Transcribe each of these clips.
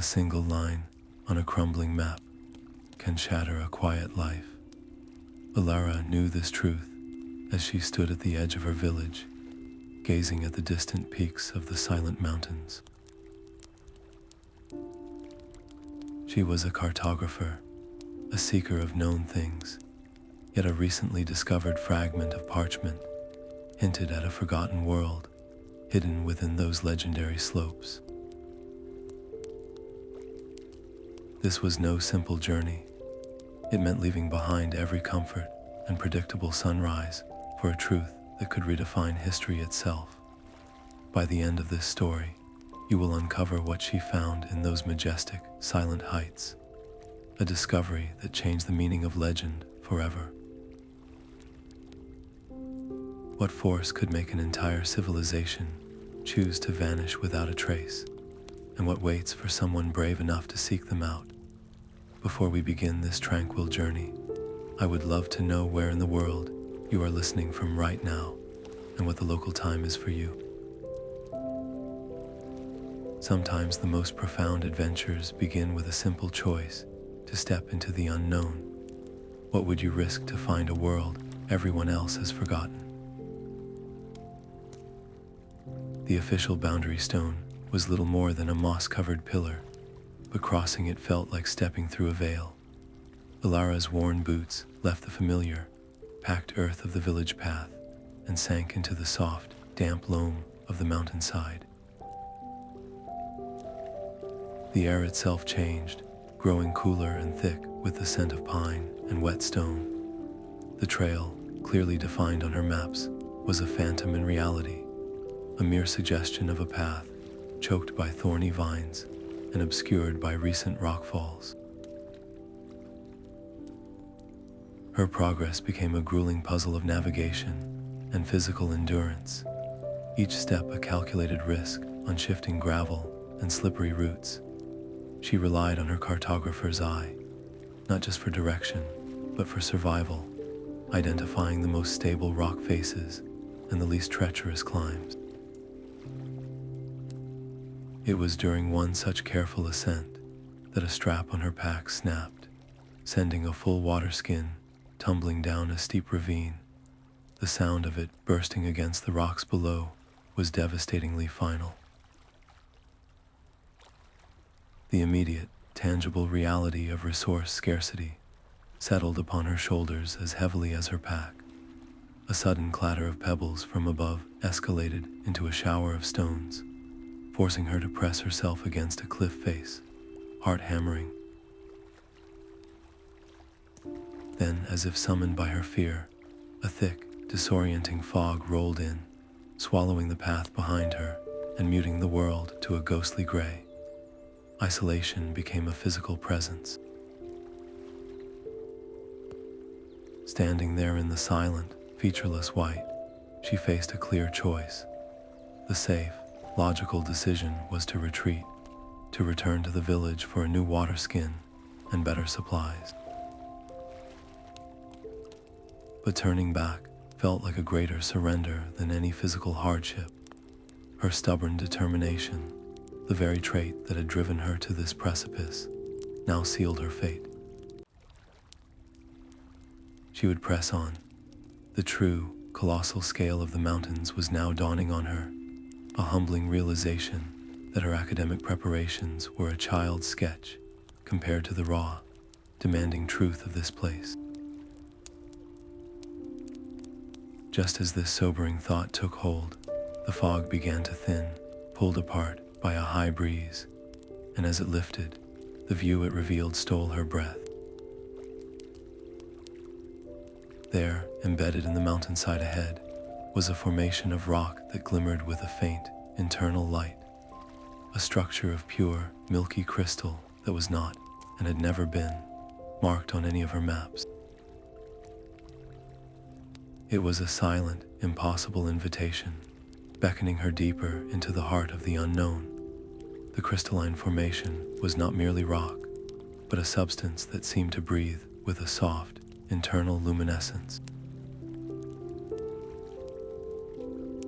A single line on a crumbling map can shatter a quiet life. Alara knew this truth as she stood at the edge of her village, gazing at the distant peaks of the silent mountains. She was a cartographer, a seeker of known things, yet a recently discovered fragment of parchment hinted at a forgotten world hidden within those legendary slopes. This was no simple journey. It meant leaving behind every comfort and predictable sunrise for a truth that could redefine history itself. By the end of this story, you will uncover what she found in those majestic, silent heights, a discovery that changed the meaning of legend forever. What force could make an entire civilization choose to vanish without a trace, and what waits for someone brave enough to seek them out? Before we begin this tranquil journey, I would love to know where in the world you are listening from right now and what the local time is for you. Sometimes the most profound adventures begin with a simple choice to step into the unknown. What would you risk to find a world everyone else has forgotten? The official boundary stone was little more than a moss-covered pillar, but crossing it felt like stepping through a veil. Alara's worn boots left the familiar, packed earth of the village path and sank into the soft, damp loam of the mountainside. The air itself changed, growing cooler and thick with the scent of pine and wet stone. The trail, clearly defined on her maps, was a phantom in reality, a mere suggestion of a path choked by thorny vines and obscured by recent rockfalls. Her progress became a grueling puzzle of navigation and physical endurance, each step a calculated risk on shifting gravel and slippery roots. She relied on her cartographer's eye, not just for direction, but for survival, identifying the most stable rock faces and the least treacherous climbs. It was during one such careful ascent that a strap on her pack snapped, sending a full water skin tumbling down a steep ravine. The sound of it bursting against the rocks below was devastatingly final. The immediate, tangible reality of resource scarcity settled upon her shoulders as heavily as her pack. A sudden clatter of pebbles from above escalated into a shower of stones, forcing her to press herself against a cliff face, heart hammering. Then, as if summoned by her fear, a thick, disorienting fog rolled in, swallowing the path behind her and muting the world to a ghostly gray. Isolation became a physical presence. Standing there in the silent, featureless white, she faced a clear choice. The safe, logical decision was to retreat, to return to the village for a new water skin and better supplies. But turning back felt like a greater surrender than any physical hardship. Her stubborn determination, the very trait that had driven her to this precipice, now sealed her fate. She would press on. The true, colossal scale of the mountains was now dawning on her, a humbling realization that her academic preparations were a child's sketch compared to the raw, demanding truth of this place. Just as this sobering thought took hold, the fog began to thin, pulled apart by a high breeze, and as it lifted, the view it revealed stole her breath. There, embedded in the mountainside ahead, was a formation of rock that glimmered with a faint, internal light, a structure of pure, milky crystal that was not, and had never been, marked on any of her maps. It was a silent, impossible invitation, beckoning her deeper into the heart of the unknown. The crystalline formation was not merely rock, but a substance that seemed to breathe with a soft, internal luminescence.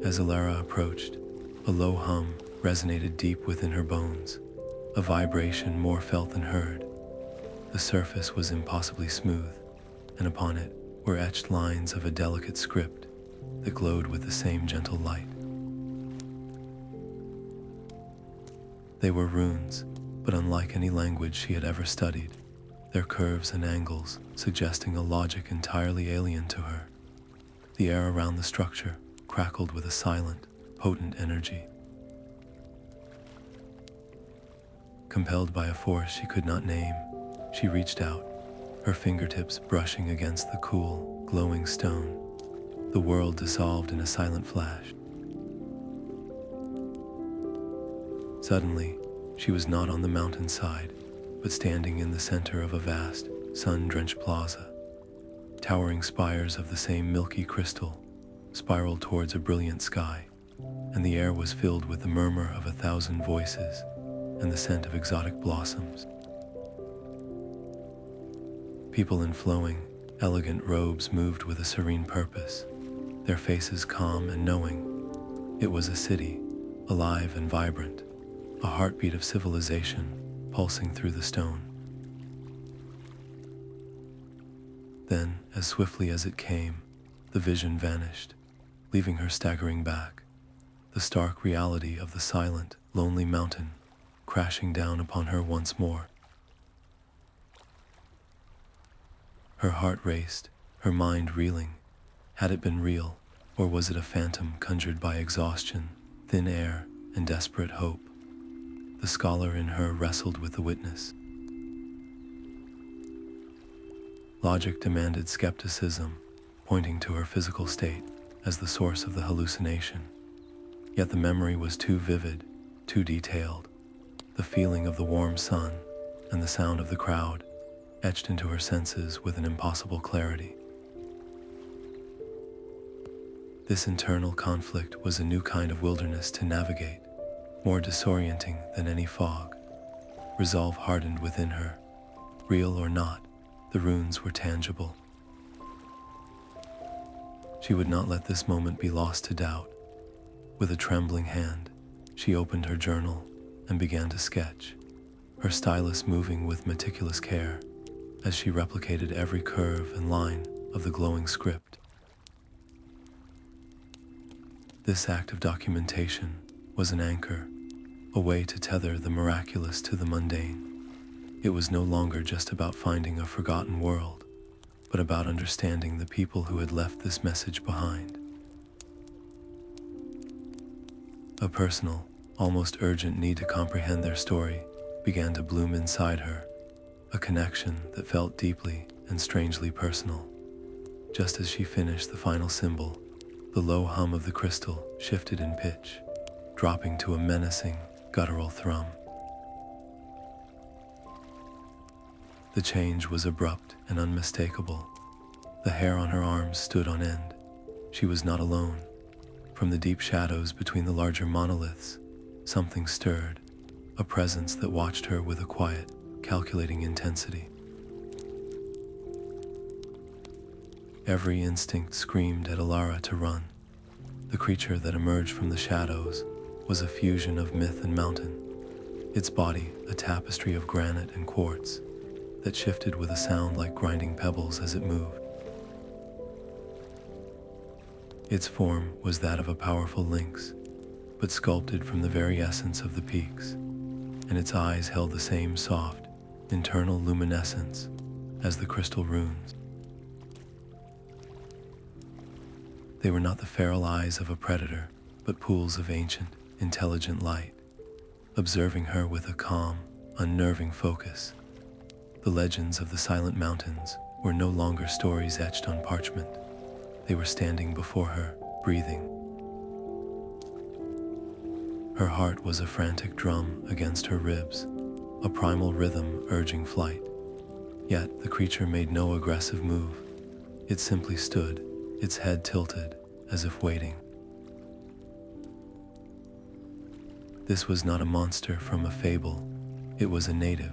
As Alara approached, a low hum resonated deep within her bones, a vibration more felt than heard. The surface was impossibly smooth, and upon it were etched lines of a delicate script that glowed with the same gentle light. They were runes, but unlike any language she had ever studied, their curves and angles suggesting a logic entirely alien to her. The air around the structure crackled with a silent, potent energy. Compelled by a force she could not name, she reached out, her fingertips brushing against the cool, glowing stone. The world dissolved in a silent flash. Suddenly, she was not on the mountainside, but standing in the center of a vast, sun-drenched plaza. Towering spires of the same milky crystal spiraled towards a brilliant sky, and the air was filled with the murmur of 1,000 voices and the scent of exotic blossoms. People in flowing, elegant robes moved with a serene purpose, their faces calm and knowing. It was a city, alive and vibrant, a heartbeat of civilization pulsing through the stone. Then, as swiftly as it came, the vision vanished, leaving her staggering back, the stark reality of the silent, lonely mountain crashing down upon her once more. Her heart raced, her mind reeling. Had it been real, or was it a phantom conjured by exhaustion, thin air, and desperate hope? The scholar in her wrestled with the witness. Logic demanded skepticism, pointing to her physical state as the source of the hallucination. Yet the memory was too vivid, too detailed. The feeling of the warm sun and the sound of the crowd etched into her senses with an impossible clarity. This internal conflict was a new kind of wilderness to navigate, more disorienting than any fog. Resolve hardened within her. Real or not, the runes were tangible. She would not let this moment be lost to doubt. With a trembling hand, she opened her journal and began to sketch, her stylus moving with meticulous care as she replicated every curve and line of the glowing script. This act of documentation was an anchor, a way to tether the miraculous to the mundane. It was no longer just about finding a forgotten world, but about understanding the people who had left this message behind. A personal, almost urgent need to comprehend their story began to bloom inside her, a connection that felt deeply and strangely personal. Just as she finished the final symbol, the low hum of the crystal shifted in pitch, dropping to a menacing, guttural thrum. The change was abrupt and unmistakable. The hair on her arms stood on end. She was not alone. From the deep shadows between the larger monoliths, something stirred, a presence that watched her with a quiet, calculating intensity. Every instinct screamed at Alara to run. The creature that emerged from the shadows was a fusion of myth and mountain, its body a tapestry of granite and quartz that shifted with a sound like grinding pebbles as it moved. Its form was that of a powerful lynx, but sculpted from the very essence of the peaks, and its eyes held the same soft, internal luminescence as the crystal runes. They were not the feral eyes of a predator, but pools of ancient, intelligent light, observing her with a calm, unnerving focus. The legends of the silent mountains were no longer stories etched on parchment. They were standing before her, breathing. Her heart was a frantic drum against her ribs, a primal rhythm urging flight. Yet the creature made no aggressive move. It simply stood, its head tilted, as if waiting. This was not a monster from a fable. It was a native,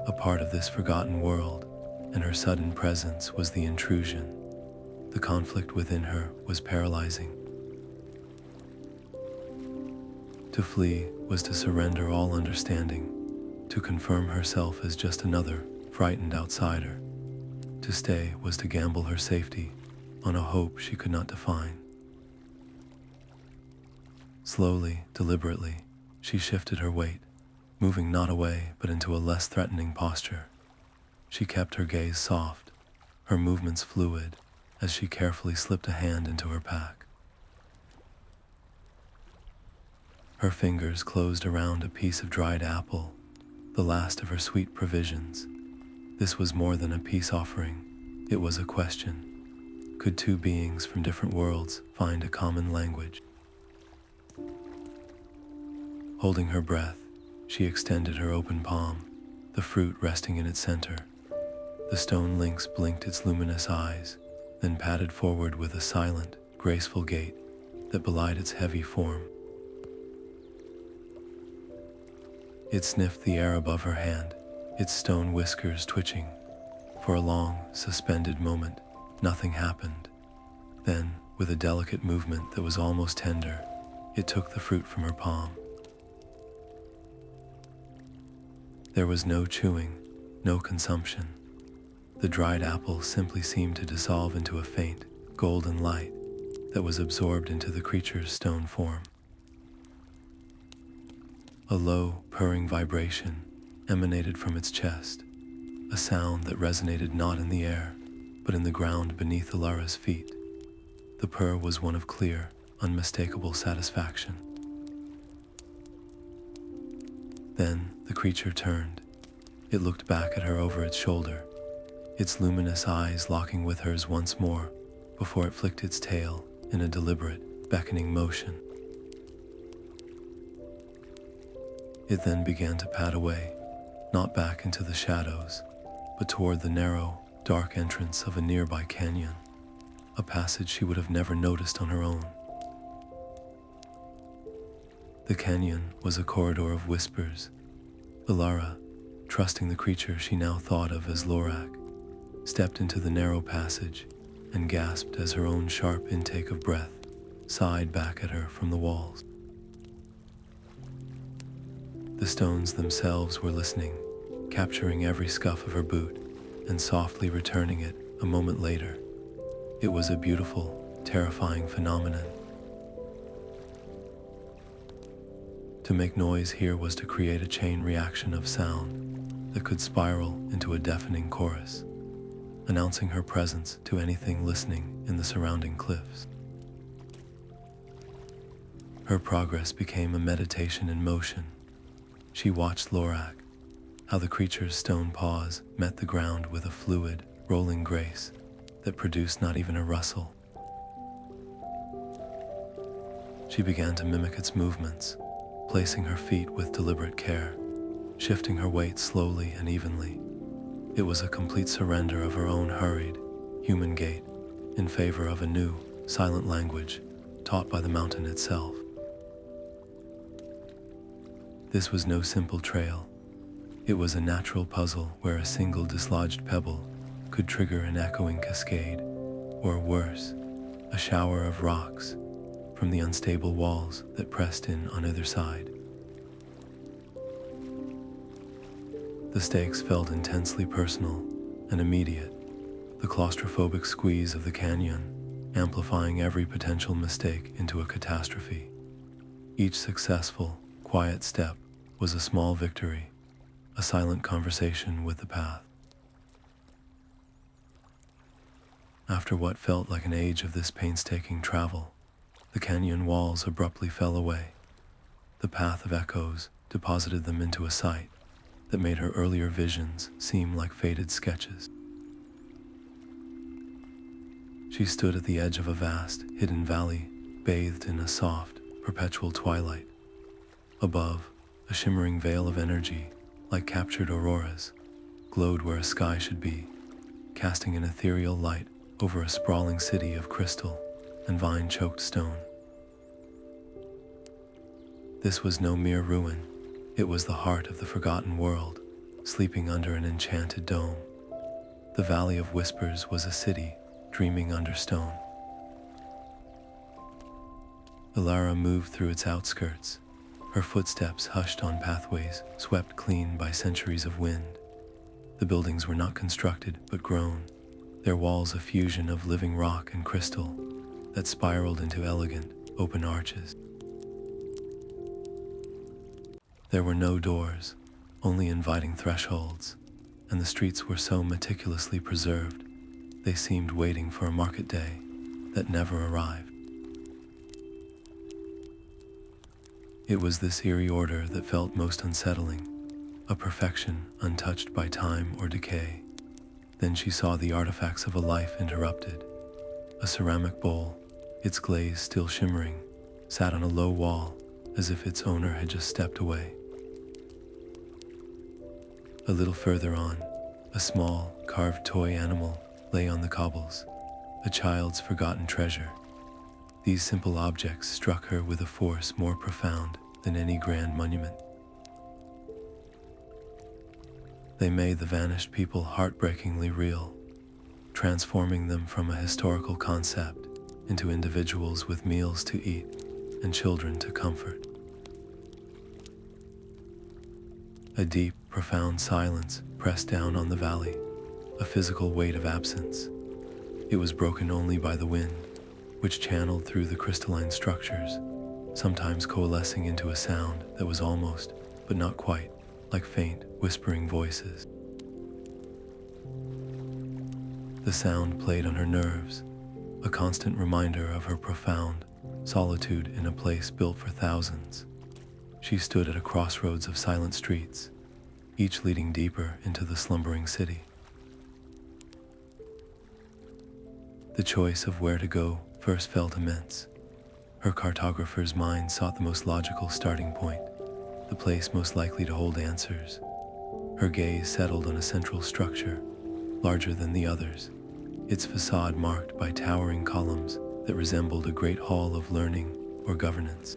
a part of this forgotten world, and her sudden presence was the intrusion. The conflict within her was paralyzing. To flee was to surrender all understanding, to confirm herself as just another frightened outsider. To stay was to gamble her safety on a hope she could not define. Slowly, deliberately, she shifted her weight, moving not away but into a less threatening posture. She kept her gaze soft, her movements fluid, as she carefully slipped a hand into her pack. Her fingers closed around a piece of dried apple, the last of her sweet provisions. This was more than a peace offering, it was a question. Could two beings from different worlds find a common language? Holding her breath, she extended her open palm, the fruit resting in its center. The stone lynx blinked its luminous eyes, then padded forward with a silent, graceful gait that belied its heavy form. It sniffed the air above her hand, its stone whiskers twitching. For a long, suspended moment, nothing happened. Then, with a delicate movement that was almost tender, it took the fruit from her palm. There was no chewing, no consumption. The dried apple simply seemed to dissolve into a faint, golden light that was absorbed into the creature's stone form. A low, purring vibration emanated from its chest, a sound that resonated not in the air, but in the ground beneath Alara's feet. The purr was one of clear, unmistakable satisfaction. Then the creature turned. It looked back at her over its shoulder, its luminous eyes locking with hers once more before it flicked its tail in a deliberate, beckoning motion. It then began to pad away, not back into the shadows, but toward the narrow, dark entrance of a nearby canyon, a passage she would have never noticed on her own. The canyon was a corridor of whispers. Alara, trusting the creature she now thought of as Lorak, stepped into the narrow passage and gasped as her own sharp intake of breath sighed back at her from the walls. The stones themselves were listening, capturing every scuff of her boot and softly returning it a moment later. It was a beautiful, terrifying phenomenon. To make noise here was to create a chain reaction of sound that could spiral into a deafening chorus, announcing her presence to anything listening in the surrounding cliffs. Her progress became a meditation in motion. She watched Lorak, how the creature's stone paws met the ground with a fluid, rolling grace that produced not even a rustle. She began to mimic its movements, placing her feet with deliberate care, shifting her weight slowly and evenly. It was a complete surrender of her own hurried, human gait in favor of a new, silent language taught by the mountain itself. This was no simple trail. It was a natural puzzle where a single dislodged pebble could trigger an echoing cascade, or worse, a shower of rocks from the unstable walls that pressed in on either side. The stakes felt intensely personal and immediate, the claustrophobic squeeze of the canyon amplifying every potential mistake into a catastrophe. Each successful, quiet step was a small victory, a silent conversation with the path. After what felt like an age of this painstaking travel, the canyon walls abruptly fell away. The path of echoes deposited them into a sight that made her earlier visions seem like faded sketches. She stood at the edge of a vast, hidden valley, bathed in a soft, perpetual twilight. Above, a shimmering veil of energy, like captured auroras, glowed where a sky should be, casting an ethereal light over a sprawling city of crystal and vine-choked stone. This was no mere ruin. It was the heart of the forgotten world, sleeping under an enchanted dome. The Valley of Whispers was a city dreaming under stone. Alara moved through its outskirts, her footsteps hushed on pathways swept clean by centuries of wind. The buildings were not constructed but grown, their walls a fusion of living rock and crystal that spiraled into elegant, open arches. There were no doors, only inviting thresholds, and the streets were so meticulously preserved, they seemed waiting for a market day that never arrived. It was this eerie order that felt most unsettling, a perfection untouched by time or decay. Then she saw the artifacts of a life interrupted. A ceramic bowl, its glaze still shimmering, sat on a low wall as if its owner had just stepped away. A little further on, a small, carved toy animal lay on the cobbles, a child's forgotten treasure. These simple objects struck her with a force more profound than any grand monument. They made the vanished people heartbreakingly real, transforming them from a historical concept into individuals with meals to eat and children to comfort. A deep, profound silence pressed down on the valley, a physical weight of absence. It was broken only by the wind, which channeled through the crystalline structures, sometimes coalescing into a sound that was almost, but not quite, like faint, whispering voices. The sound played on her nerves, a constant reminder of her profound solitude in a place built for thousands. She stood at a crossroads of silent streets, each leading deeper into the slumbering city. The choice of where to go first felt immense. Her cartographer's mind sought the most logical starting point, the place most likely to hold answers. Her gaze settled on a central structure, larger than the others, its facade marked by towering columns that resembled a great hall of learning or governance.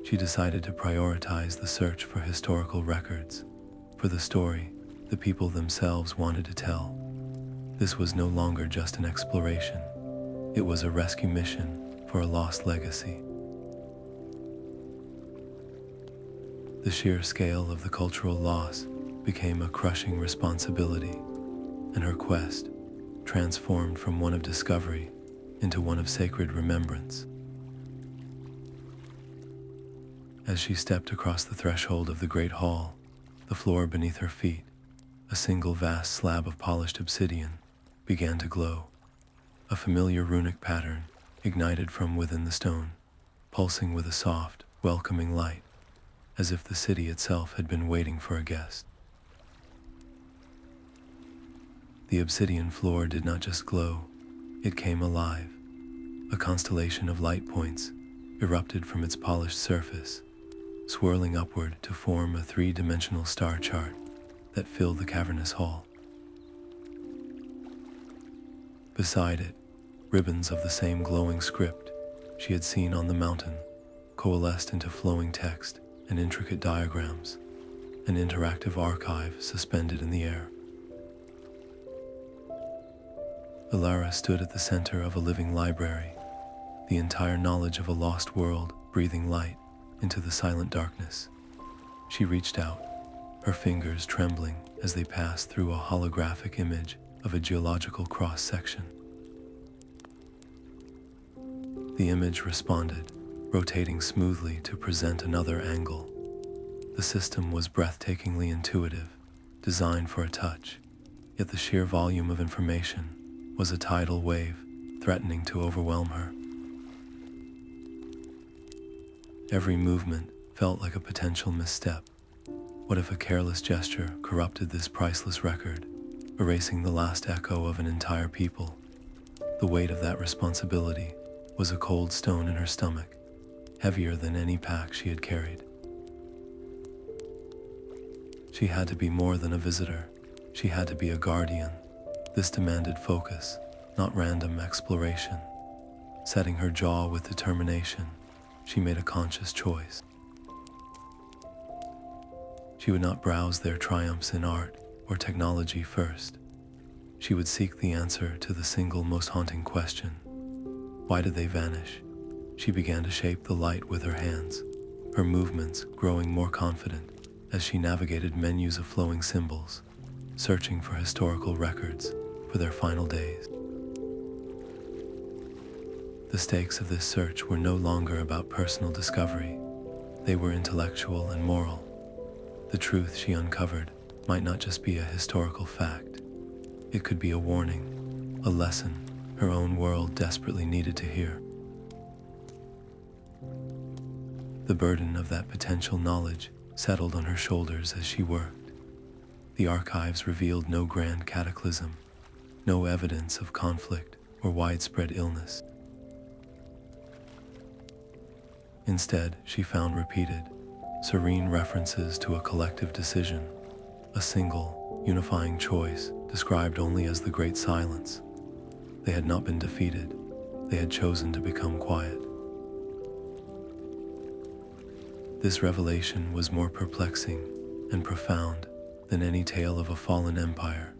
She decided to prioritize the search for historical records, for the story the people themselves wanted to tell. This was no longer just an exploration. It was a rescue mission for a lost legacy. The sheer scale of the cultural loss became a crushing responsibility, and her quest transformed from one of discovery into one of sacred remembrance. As she stepped across the threshold of the great hall, the floor beneath her feet, a single vast slab of polished obsidian, began to glow. A familiar runic pattern ignited from within the stone, pulsing with a soft, welcoming light, as if the city itself had been waiting for a guest. The obsidian floor did not just glow, it came alive. A constellation of light points erupted from its polished surface, swirling upward to form a three-dimensional star chart that filled the cavernous hall. Beside it, ribbons of the same glowing script she had seen on the mountain coalesced into flowing text and intricate diagrams, an interactive archive suspended in the air. Ilara stood at the center of a living library, the entire knowledge of a lost world breathing light into the silent darkness. She reached out, her fingers trembling as they passed through a holographic image of a geological cross-section. The image responded, rotating smoothly to present another angle. The system was breathtakingly intuitive, designed for a touch, yet the sheer volume of information was a tidal wave threatening to overwhelm her. Every movement felt like a potential misstep. What if a careless gesture corrupted this priceless record, erasing the last echo of an entire people? The weight of that responsibility was a cold stone in her stomach, heavier than any pack she had carried. She had to be more than a visitor. She had to be a guardian. This demanded focus, not random exploration. Setting her jaw with determination, she made a conscious choice. She would not browse their triumphs in art or technology first. She would seek the answer to the single most haunting question: why did they vanish? She began to shape the light with her hands, her movements growing more confident as she navigated menus of flowing symbols, searching for historical records for their final days. The stakes of this search were no longer about personal discovery. They were intellectual and moral. The truth she uncovered might not just be a historical fact. It could be a warning, a lesson her own world desperately needed to hear. The burden of that potential knowledge settled on her shoulders as she worked. The archives revealed no grand cataclysm, no evidence of conflict or widespread illness. Instead, she found repeated, serene references to a collective decision, a single, unifying choice described only as the Great Silence. They had not been defeated, they had chosen to become quiet. This revelation was more perplexing and profound than any tale of a fallen empire.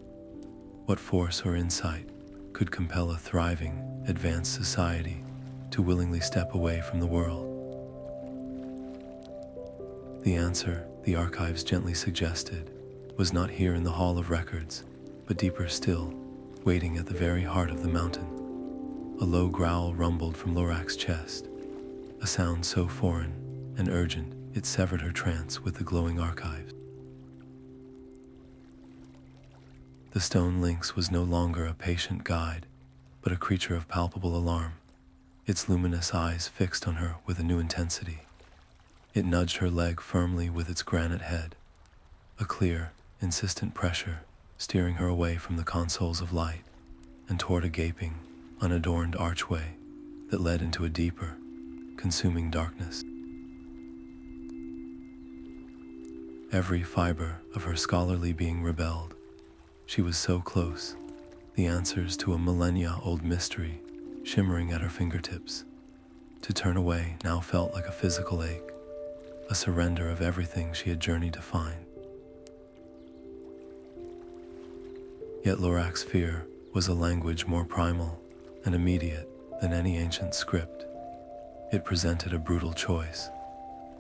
What force or insight could compel a thriving, advanced society to willingly step away from the world? The answer, the archives gently suggested, was not here in the Hall of Records, but deeper still, waiting at the very heart of the mountain. A low growl rumbled from Lorak's chest, a sound so foreign and urgent it severed her trance with the glowing archives. The stone lynx was no longer a patient guide, but a creature of palpable alarm, its luminous eyes fixed on her with a new intensity. It nudged her leg firmly with its granite head, a clear, insistent pressure steering her away from the consoles of light and toward a gaping, unadorned archway that led into a deeper, consuming darkness. Every fiber of her scholarly being rebelled. She was so close, the answers to a millennia-old mystery shimmering at her fingertips. To turn away now felt like a physical ache, a surrender of everything she had journeyed to find. Yet Lorak's fear was a language more primal and immediate than any ancient script. It presented a brutal choice,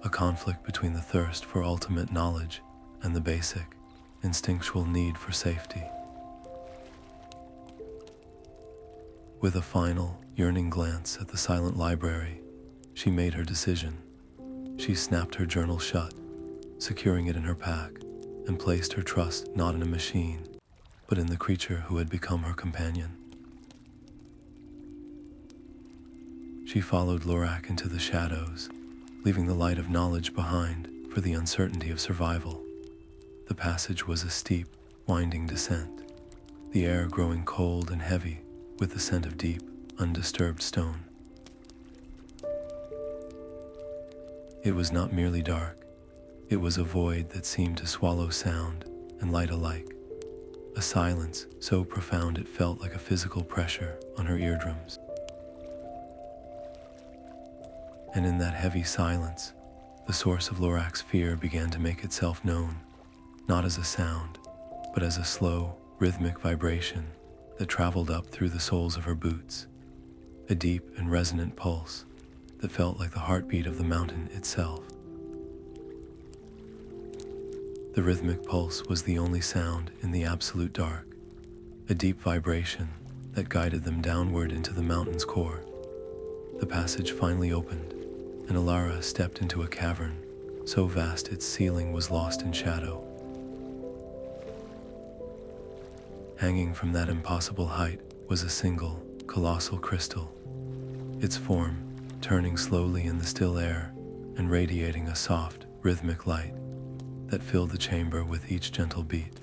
a conflict between the thirst for ultimate knowledge and the basic, instinctual need for safety. With a final, yearning glance at the silent library, she made her decision. She snapped her journal shut, securing it in her pack, and placed her trust not in a machine, but in the creature who had become her companion. She followed Lorak into the shadows, leaving the light of knowledge behind for the uncertainty of survival. The passage was a steep, winding descent, the air growing cold and heavy with the scent of deep, undisturbed stone. It was not merely dark, it was a void that seemed to swallow sound and light alike, a silence so profound it felt like a physical pressure on her eardrums. And in that heavy silence, the source of Lorak's fear began to make itself known, not as a sound, but as a slow, rhythmic vibration that traveled up through the soles of her boots, a deep and resonant pulse that felt like the heartbeat of the mountain itself. The rhythmic pulse was the only sound in the absolute dark, a deep vibration that guided them downward into the mountain's core. The passage finally opened, and Alara stepped into a cavern so vast its ceiling was lost in shadow. Hanging from that impossible height was a single, colossal crystal, its form turning slowly in the still air and radiating a soft, rhythmic light that filled the chamber with each gentle beat.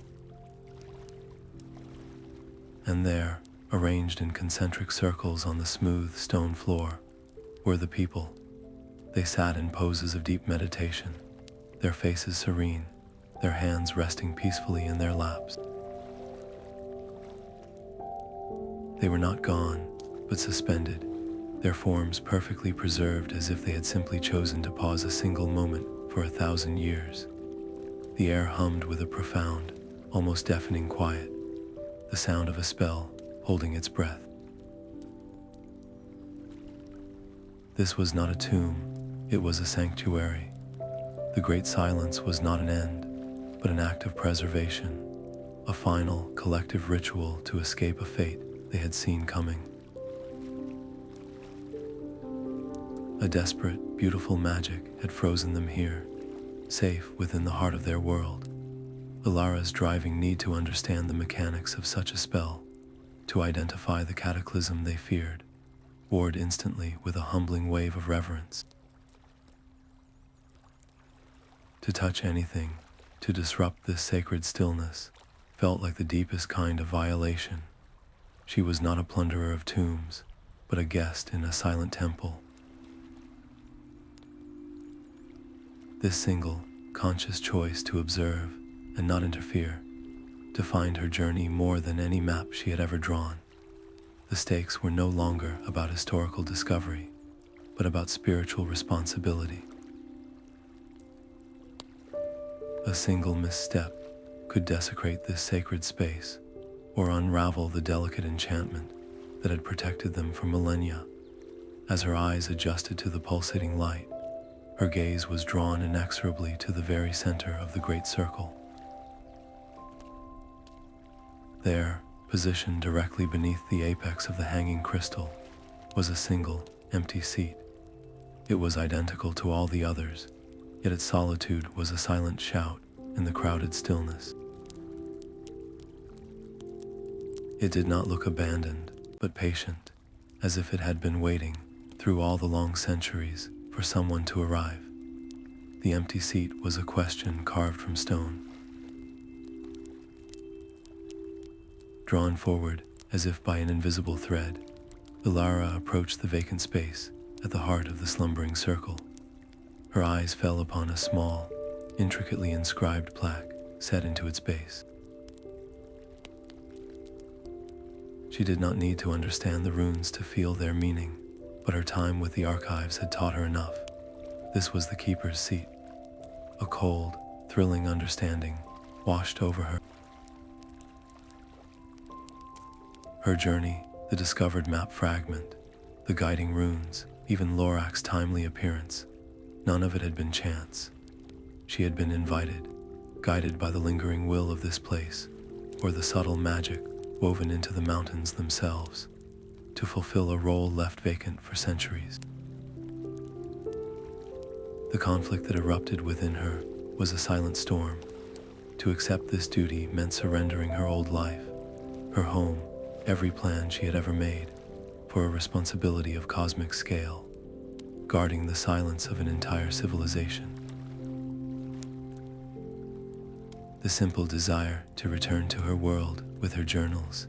And there, arranged in concentric circles on the smooth stone floor, were the people. They sat in poses of deep meditation, their faces serene, their hands resting peacefully in their laps. They were not gone, but suspended, their forms perfectly preserved as if they had simply chosen to pause a single moment for 1,000 years. The air hummed with a profound, almost deafening quiet, the sound of a spell holding its breath. This was not a tomb, it was a sanctuary. The Great Silence was not an end, but an act of preservation, a final, collective ritual to escape a fate they had seen coming. A desperate, beautiful magic had frozen them here, safe within the heart of their world. Ilara's driving need to understand the mechanics of such a spell, to identify the cataclysm they feared, warred instantly with a humbling wave of reverence. To touch anything, to disrupt this sacred stillness, felt like the deepest kind of violation. She was not a plunderer of tombs, but a guest in a silent temple. This single, conscious choice to observe and not interfere defined her journey more than any map she had ever drawn. The stakes were no longer about historical discovery, but about spiritual responsibility. A single misstep could desecrate this sacred space or unravel the delicate enchantment that had protected them for millennia. As her eyes adjusted to the pulsating light, her gaze was drawn inexorably to the very center of the great circle. There, positioned directly beneath the apex of the hanging crystal, was a single, empty seat. It was identical to all the others, yet its solitude was a silent shout in the crowded stillness. It did not look abandoned, but patient, as if it had been waiting, through all the long centuries, for someone to arrive. The empty seat was a question carved from stone. Drawn forward, as if by an invisible thread, Ilara approached the vacant space at the heart of the slumbering circle. Her eyes fell upon a small, intricately inscribed plaque set into its base. She did not need to understand the runes to feel their meaning, but her time with the archives had taught her enough. This was the keeper's seat. A cold, thrilling understanding washed over her. Her journey, the discovered map fragment, the guiding runes, even Lorak's timely appearance, none of it had been chance. She had been invited, guided by the lingering will of this place, or the subtle magic woven into the mountains themselves, to fulfill a role left vacant for centuries. The conflict that erupted within her was a silent storm. To accept this duty meant surrendering her old life, her home, every plan she had ever made, for a responsibility of cosmic scale, guarding the silence of an entire civilization. The simple desire to return to her world with her journals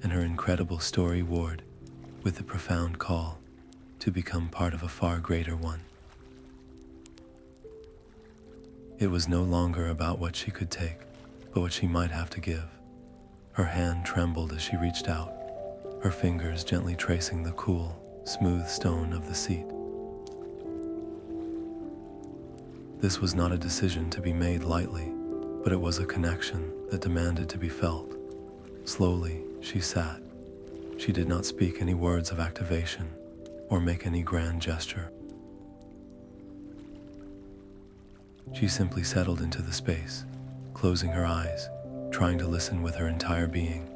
and her incredible story warred with the profound call to become part of a far greater one. It was no longer about what she could take, but what she might have to give. Her hand trembled as she reached out, her fingers gently tracing the cool, smooth stone of the seat. This was not a decision to be made lightly, but it was a connection that demanded to be felt. Slowly, she sat. She did not speak any words of activation or make any grand gesture. She simply settled into the space, closing her eyes, trying to listen with her entire being.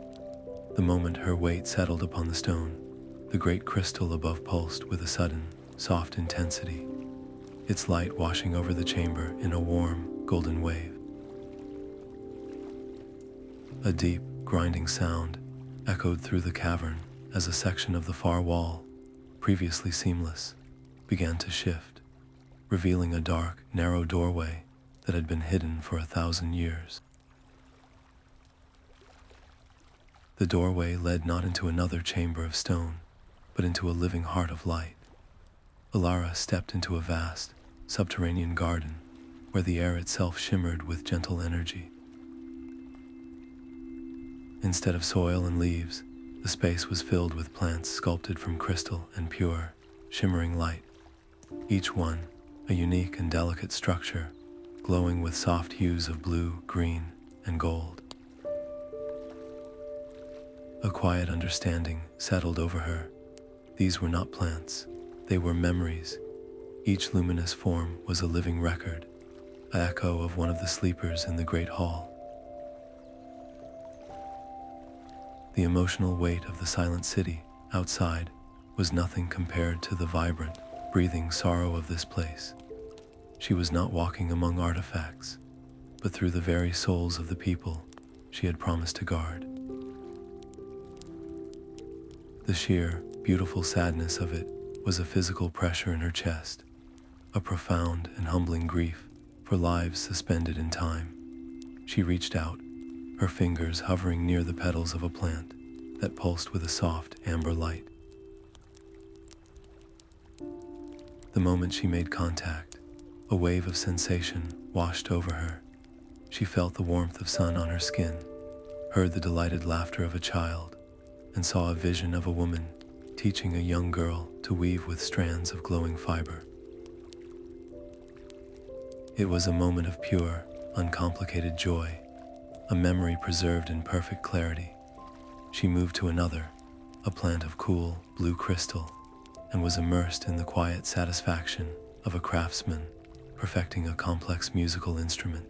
The moment her weight settled upon the stone, the great crystal above pulsed with a sudden, soft intensity, its light washing over the chamber in a warm, golden wave. A deep, grinding sound echoed through the cavern as a section of the far wall, previously seamless, began to shift, revealing a dark, narrow doorway that had been hidden for 1,000 years. The doorway led not into another chamber of stone, but into a living heart of light. Ilara stepped into a vast, subterranean garden where the air itself shimmered with gentle energy. Instead of soil and leaves, the space was filled with plants sculpted from crystal and pure, shimmering light, each one a unique and delicate structure, glowing with soft hues of blue, green, and gold. A quiet understanding settled over her. These were not plants, They were memories. Each luminous form was a living record, an echo of one of the sleepers in the great hall. The emotional weight of the silent city outside was nothing compared to the vibrant, breathing sorrow of this place. She was not walking among artifacts, but through the very souls of the people she had promised to guard. The sheer, beautiful sadness of it was a physical pressure in her chest, a profound and humbling grief for lives suspended in time. She reached out, her fingers hovering near the petals of a plant that pulsed with a soft amber light. The moment she made contact, a wave of sensation washed over her. She felt the warmth of sun on her skin, heard the delighted laughter of a child, and saw a vision of a woman teaching a young girl to weave with strands of glowing fiber. It was a moment of pure, uncomplicated joy, a memory preserved in perfect clarity. She moved to another, a plant of cool, blue crystal, and was immersed in the quiet satisfaction of a craftsman perfecting a complex musical instrument.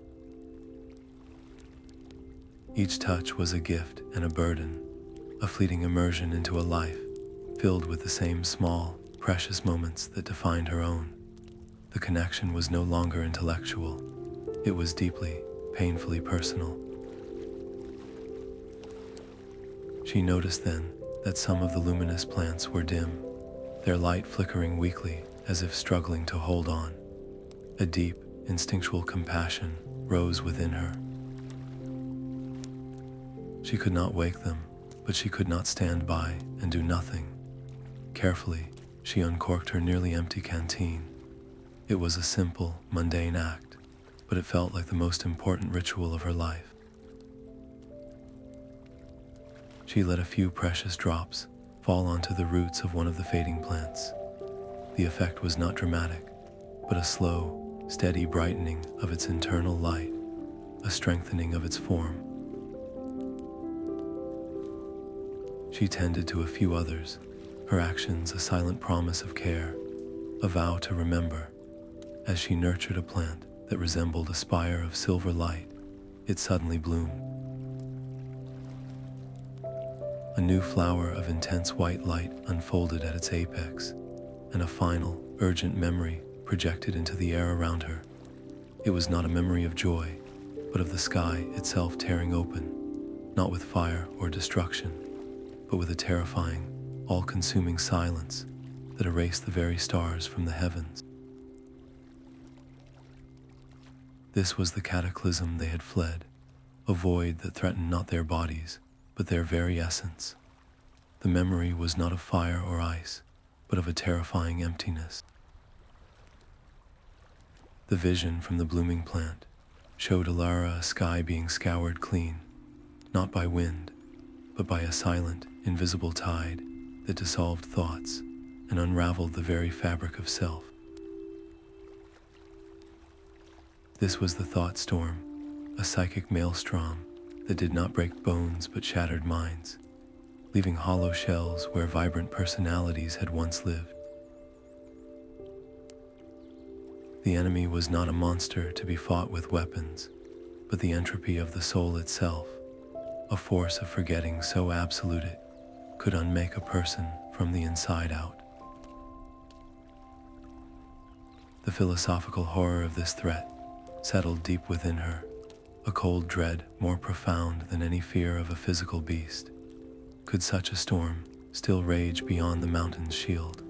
Each touch was a gift and a burden, a fleeting immersion into a life filled with the same small, precious moments that defined her own. The connection was no longer intellectual. It was deeply, painfully personal. She noticed then that some of the luminous plants were dim, their light flickering weakly as if struggling to hold on. A deep, instinctual compassion rose within her. She could not wake them, but she could not stand by and do nothing. Carefully, she uncorked her nearly empty canteen. It was a simple, mundane act, but it felt like the most important ritual of her life. She let a few precious drops fall onto the roots of one of the fading plants. The effect was not dramatic, but a slow, steady brightening of its internal light, a strengthening of its form. She tended to a few others, her actions a silent promise of care, a vow to remember. As she nurtured a plant that resembled a spire of silver light, it suddenly bloomed. A new flower of intense white light unfolded at its apex, and a final, urgent memory projected into the air around her. It was not a memory of joy, but of the sky itself tearing open, not with fire or destruction, but with a terrifying, all-consuming silence that erased the very stars from the heavens. This was the cataclysm they had fled, a void that threatened not their bodies, but their very essence. The memory was not of fire or ice, but of a terrifying emptiness. The vision from the blooming plant showed Alara a sky being scoured clean, not by wind, but by a silent, invisible tide that dissolved thoughts and unraveled the very fabric of self. This was the thought storm, a psychic maelstrom that did not break bones but shattered minds, leaving hollow shells where vibrant personalities had once lived. The enemy was not a monster to be fought with weapons, but the entropy of the soul itself, a force of forgetting so absolute it could unmake a person from the inside out. The philosophical horror of this threat settled deep within her, a cold dread more profound than any fear of a physical beast. Could such a storm still rage beyond the mountain's shield?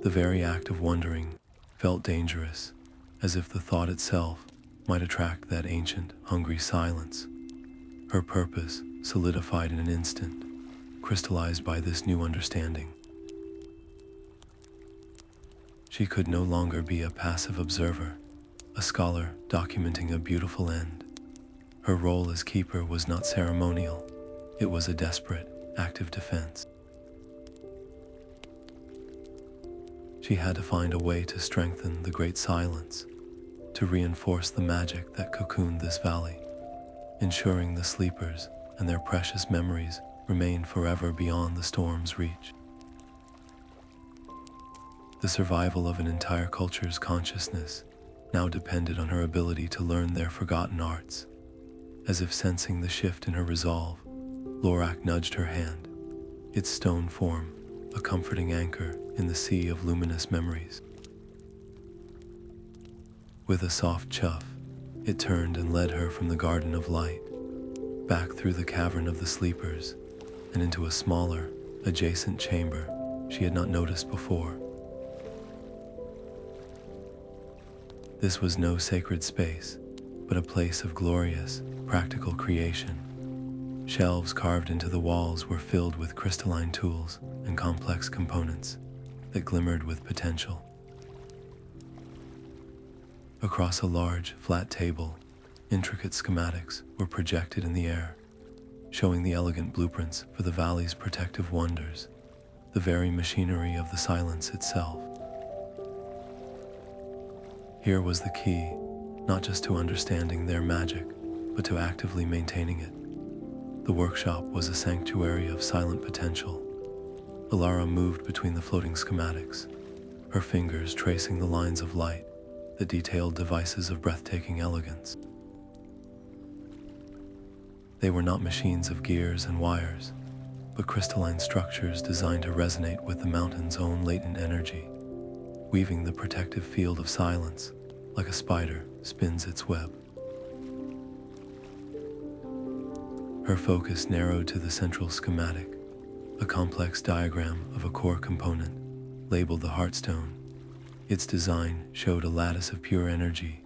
The very act of wondering felt dangerous, as if the thought itself might attract that ancient, hungry silence. Her purpose solidified in an instant, crystallized by this new understanding. She could no longer be a passive observer, a scholar documenting a beautiful end. Her role as keeper was not ceremonial, it was a desperate, active defense. She had to find a way to strengthen the great silence, to reinforce the magic that cocooned this valley, ensuring the sleepers and their precious memories remained forever beyond the storm's reach. The survival of an entire culture's consciousness now depended on her ability to learn their forgotten arts. As if sensing the shift in her resolve, Lorak nudged her hand, its stone form a comforting anchor in the sea of luminous memories. With a soft chuff, it turned and led her from the Garden of Light, back through the Cavern of the Sleepers, and into a smaller, adjacent chamber she had not noticed before. This was no sacred space, but a place of glorious, practical creation. Shelves carved into the walls were filled with crystalline tools and complex components that glimmered with potential. Across a large, flat table, intricate schematics were projected in the air, showing the elegant blueprints for the valley's protective wonders, the very machinery of the silence itself. Here was the key, not just to understanding their magic, but to actively maintaining it. The workshop was a sanctuary of silent potential. Alara moved between the floating schematics, her fingers tracing the lines of light that detailed devices of breathtaking elegance. They were not machines of gears and wires, but crystalline structures designed to resonate with the mountain's own latent energy, weaving the protective field of silence like a spider spins its web. Her focus narrowed to the central schematic, a complex diagram of a core component, labeled the Heartstone. Its design showed a lattice of pure energy,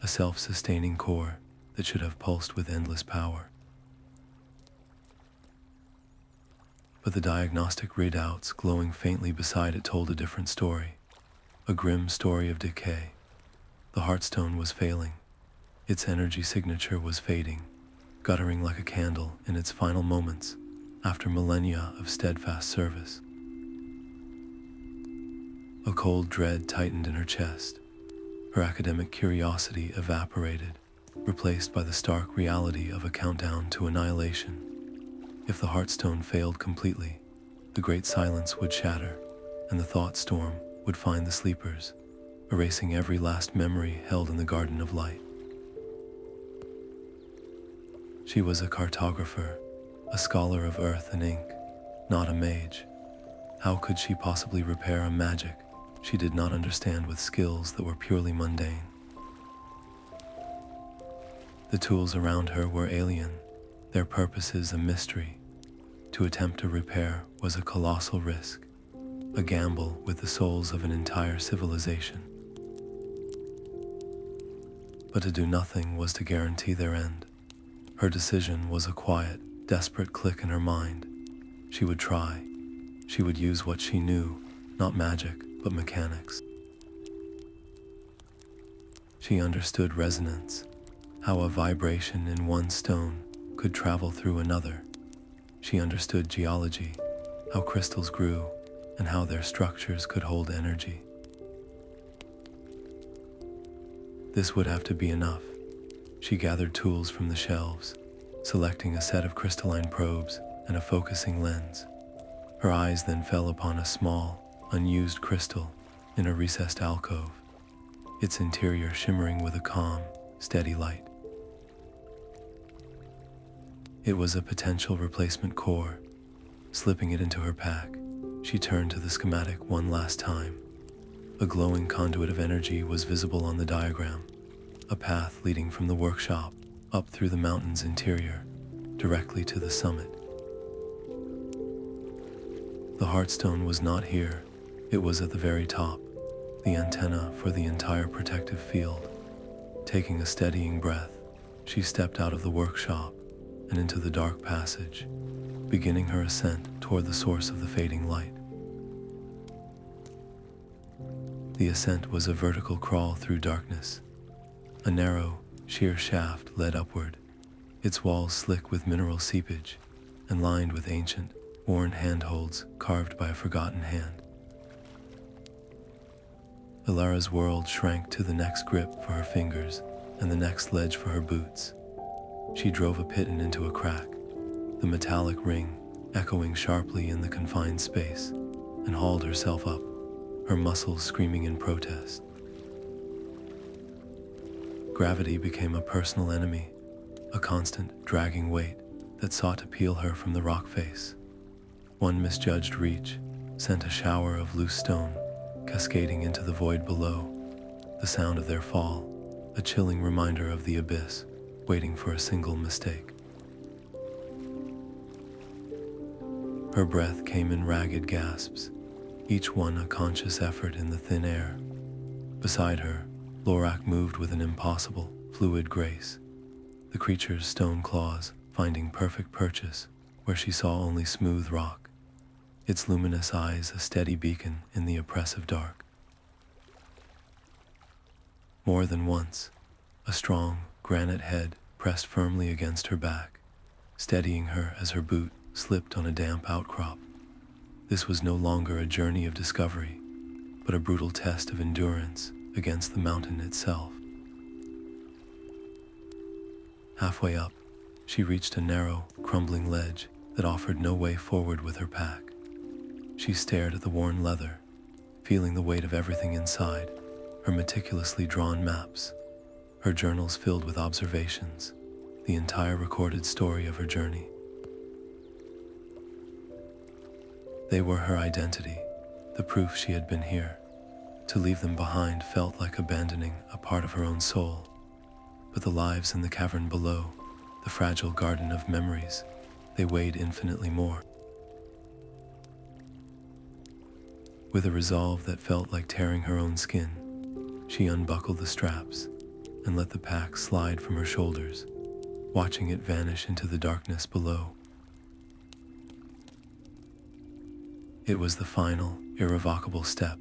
a self-sustaining core that should have pulsed with endless power. But the diagnostic readouts glowing faintly beside it told a different story, a grim story of decay. The Heartstone was failing. Its energy signature was fading, guttering like a candle in its final moments after millennia of steadfast service. A cold dread tightened in her chest. Her academic curiosity evaporated, replaced by the stark reality of a countdown to annihilation. If the Heartstone failed completely, the great silence would shatter, and the thought storm would find the sleepers, erasing every last memory held in the Garden of Light. She was a cartographer, a scholar of earth and ink, not a mage. How could she possibly repair a magic she did not understand with skills that were purely mundane? The tools around her were alien, their purposes a mystery. To attempt to repair was a colossal risk, a gamble with the souls of an entire civilization. But to do nothing was to guarantee their end. Her decision was a quiet, desperate click in her mind. She would try. She would use what she knew, not magic, but mechanics. She understood resonance, how a vibration in one stone could travel through another. She understood geology, how crystals grew, and how their structures could hold energy. This would have to be enough. She gathered tools from the shelves, selecting a set of crystalline probes and a focusing lens. Her eyes then fell upon a small, unused crystal in a recessed alcove, its interior shimmering with a calm, steady light. It was a potential replacement core. Slipping it into her pack, she turned to the schematic one last time. A glowing conduit of energy was visible on the diagram, a path leading from the workshop up through the mountain's interior, directly to the summit. The Heartstone was not here. It was at the very top, the antenna for the entire protective field. Taking a steadying breath, she stepped out of the workshop and into the dark passage, beginning her ascent toward the source of the fading light. The ascent was a vertical crawl through darkness. A narrow, sheer shaft led upward, its walls slick with mineral seepage and lined with ancient, worn handholds carved by a forgotten hand. Alara's world shrank to the next grip for her fingers and the next ledge for her boots. She drove a piton into a crack, the metallic ring echoing sharply in the confined space, and hauled herself up, her muscles screaming in protest. Gravity became a personal enemy, a constant, dragging weight that sought to peel her from the rock face. One misjudged reach sent a shower of loose stone cascading into the void below, the sound of their fall, a chilling reminder of the abyss, waiting for a single mistake. Her breath came in ragged gasps, each one a conscious effort in the thin air. Beside her, Lorak moved with an impossible, fluid grace, the creature's stone claws finding perfect purchase where she saw only smooth rock, its luminous eyes a steady beacon in the oppressive dark. More than once, a strong, granite head pressed firmly against her back, steadying her as her boot slipped on a damp outcrop. This was no longer a journey of discovery, but a brutal test of endurance against the mountain itself. Halfway up, she reached a narrow, crumbling ledge that offered no way forward with her pack. She stared at the worn leather, feeling the weight of everything inside, her meticulously drawn maps, her journals filled with observations, the entire recorded story of her journey. They were her identity, the proof she had been here. To leave them behind felt like abandoning a part of her own soul. But the lives in the cavern below, the fragile garden of memories, they weighed infinitely more. With a resolve that felt like tearing her own skin, she unbuckled the straps and let the pack slide from her shoulders, watching it vanish into the darkness below. It was the final, irrevocable step,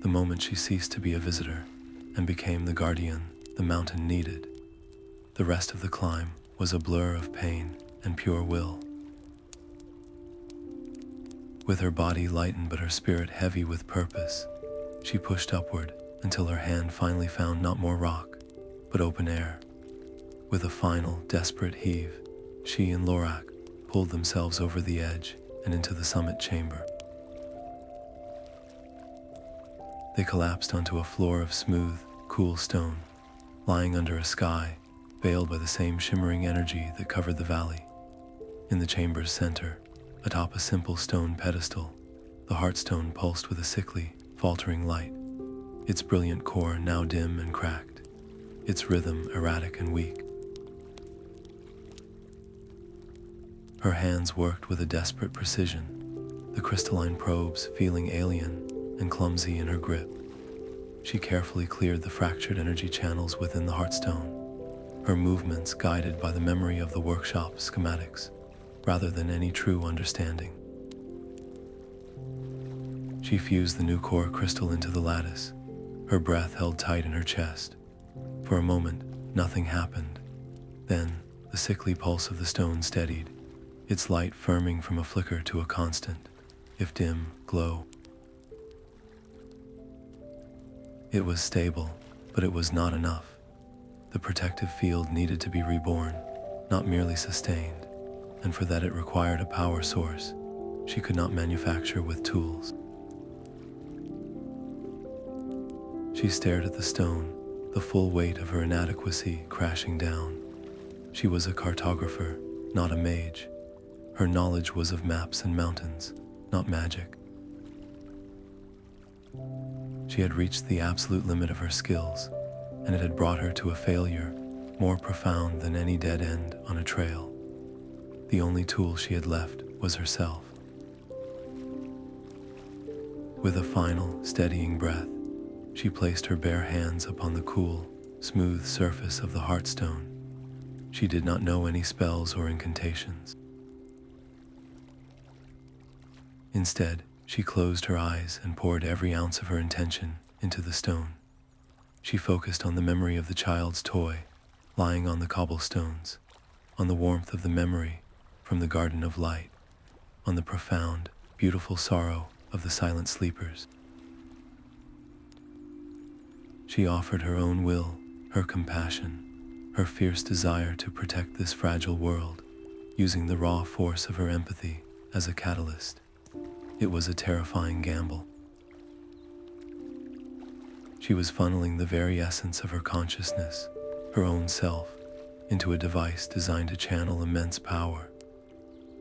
the moment she ceased to be a visitor and became the guardian the mountain needed. The rest of the climb was a blur of pain and pure will. With her body lightened but her spirit heavy with purpose, she pushed upward until her hand finally found not more rock, but open air. With a final, desperate heave, she and Lorak pulled themselves over the edge and into the summit chamber. They collapsed onto a floor of smooth, cool stone, lying under a sky veiled by the same shimmering energy that covered the valley. In the chamber's center, atop a simple stone pedestal, the heartstone pulsed with a sickly, faltering light, its brilliant core now dim and cracked, its rhythm erratic and weak. Her hands worked with a desperate precision, the crystalline probes feeling alien and clumsy in her grip. She carefully cleared the fractured energy channels within the heartstone, her movements guided by the memory of the workshop schematics, rather than any true understanding. She fused the new core crystal into the lattice, her breath held tight in her chest. For a moment, nothing happened. Then, the sickly pulse of the stone steadied, its light firming from a flicker to a constant, if dim, glow. It was stable, but it was not enough. The protective field needed to be reborn, not merely sustained, and for that it required a power source she could not manufacture with tools. She stared at the stone, the full weight of her inadequacy crashing down. She was a cartographer, not a mage. Her knowledge was of maps and mountains, not magic. She had reached the absolute limit of her skills, and it had brought her to a failure more profound than any dead end on a trail. The only tool she had left was herself. With a final, steadying breath, she placed her bare hands upon the cool, smooth surface of the heartstone. She did not know any spells or incantations. Instead, she closed her eyes and poured every ounce of her intention into the stone. She focused on the memory of the child's toy, lying on the cobblestones, on the warmth of the memory from the garden of light, on the profound, beautiful sorrow of the silent sleepers. She offered her own will, her compassion, her fierce desire to protect this fragile world, using the raw force of her empathy as a catalyst. It was a terrifying gamble. She was funneling the very essence of her consciousness, her own self, into a device designed to channel immense power.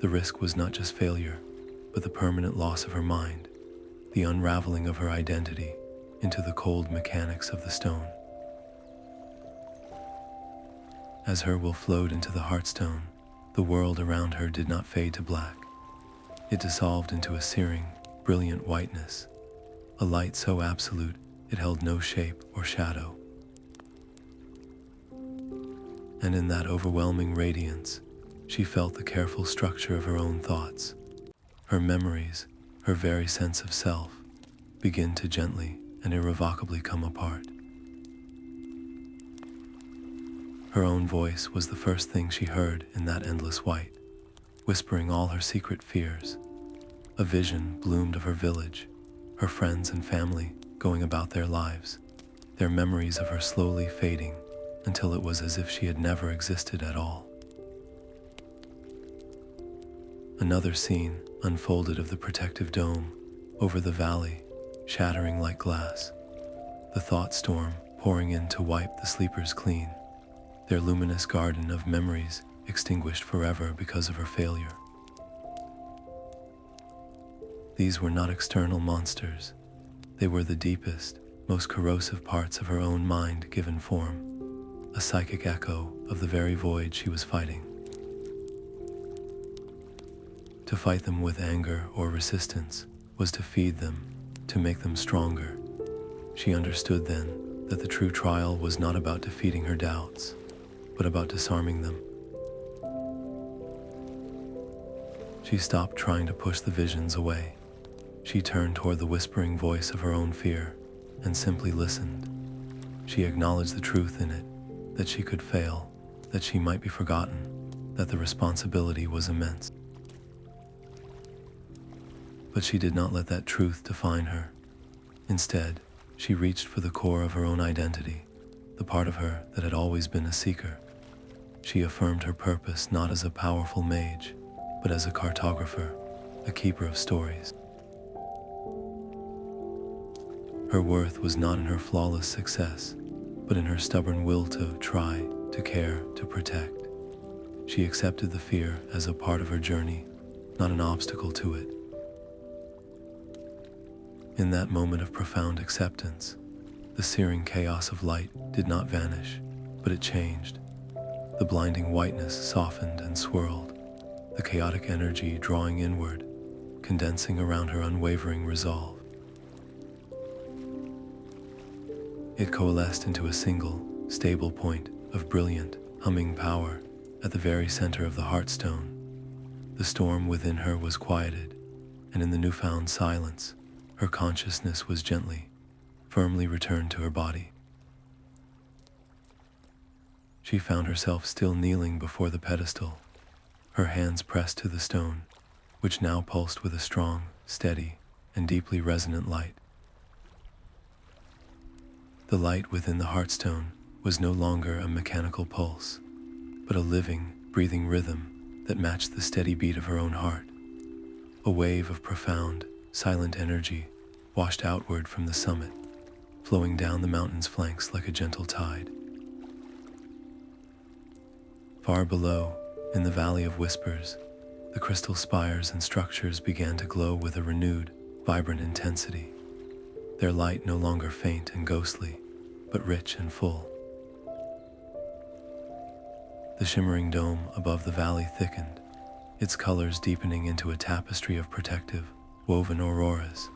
The risk was not just failure, but the permanent loss of her mind, the unraveling of her identity into the cold mechanics of the stone. As her will flowed into the Heartstone, the world around her did not fade to black. It dissolved into a searing, brilliant whiteness, a light so absolute it held no shape or shadow. And in that overwhelming radiance, she felt the careful structure of her own thoughts, her memories, her very sense of self, begin to gently and irrevocably come apart. Her own voice was the first thing she heard in that endless white, whispering all her secret fears. A vision bloomed of her village, her friends and family going about their lives, their memories of her slowly fading until it was as if she had never existed at all. Another scene unfolded of the protective dome over the valley, shattering like glass, the thought storm pouring in to wipe the sleepers clean, their luminous garden of memories extinguished forever because of her failure. These were not external monsters. They were the deepest, most corrosive parts of her own mind given form, a psychic echo of the very void she was fighting. To fight them with anger or resistance was to feed them, to make them stronger. She understood then that the true trial was not about defeating her doubts, but about disarming them. She stopped trying to push the visions away. She turned toward the whispering voice of her own fear and simply listened. She acknowledged the truth in it, that she could fail, that she might be forgotten, that the responsibility was immense. But she did not let that truth define her. Instead, she reached for the core of her own identity, the part of her that had always been a seeker. She affirmed her purpose not as a powerful mage, but as a cartographer, a keeper of stories. Her worth was not in her flawless success, but in her stubborn will to try, to care, to protect. She accepted the fear as a part of her journey, not an obstacle to it. In that moment of profound acceptance, the searing chaos of light did not vanish, but it changed. The blinding whiteness softened and swirled, the chaotic energy drawing inward, condensing around her unwavering resolve. It coalesced into a single, stable point of brilliant, humming power at the very center of the Heartstone. The storm within her was quieted, and in the newfound silence, her consciousness was gently, firmly returned to her body. She found herself still kneeling before the pedestal, her hands pressed to the stone, which now pulsed with a strong, steady, and deeply resonant light. The light within the Heartstone was no longer a mechanical pulse, but a living, breathing rhythm that matched the steady beat of her own heart. A wave of profound, silent energy washed outward from the summit, flowing down the mountain's flanks like a gentle tide. Far below, in the Valley of Whispers, the crystal spires and structures began to glow with a renewed, vibrant intensity, their light no longer faint and ghostly, but rich and full. The shimmering dome above the valley thickened, its colors deepening into a tapestry of protective, woven auroras.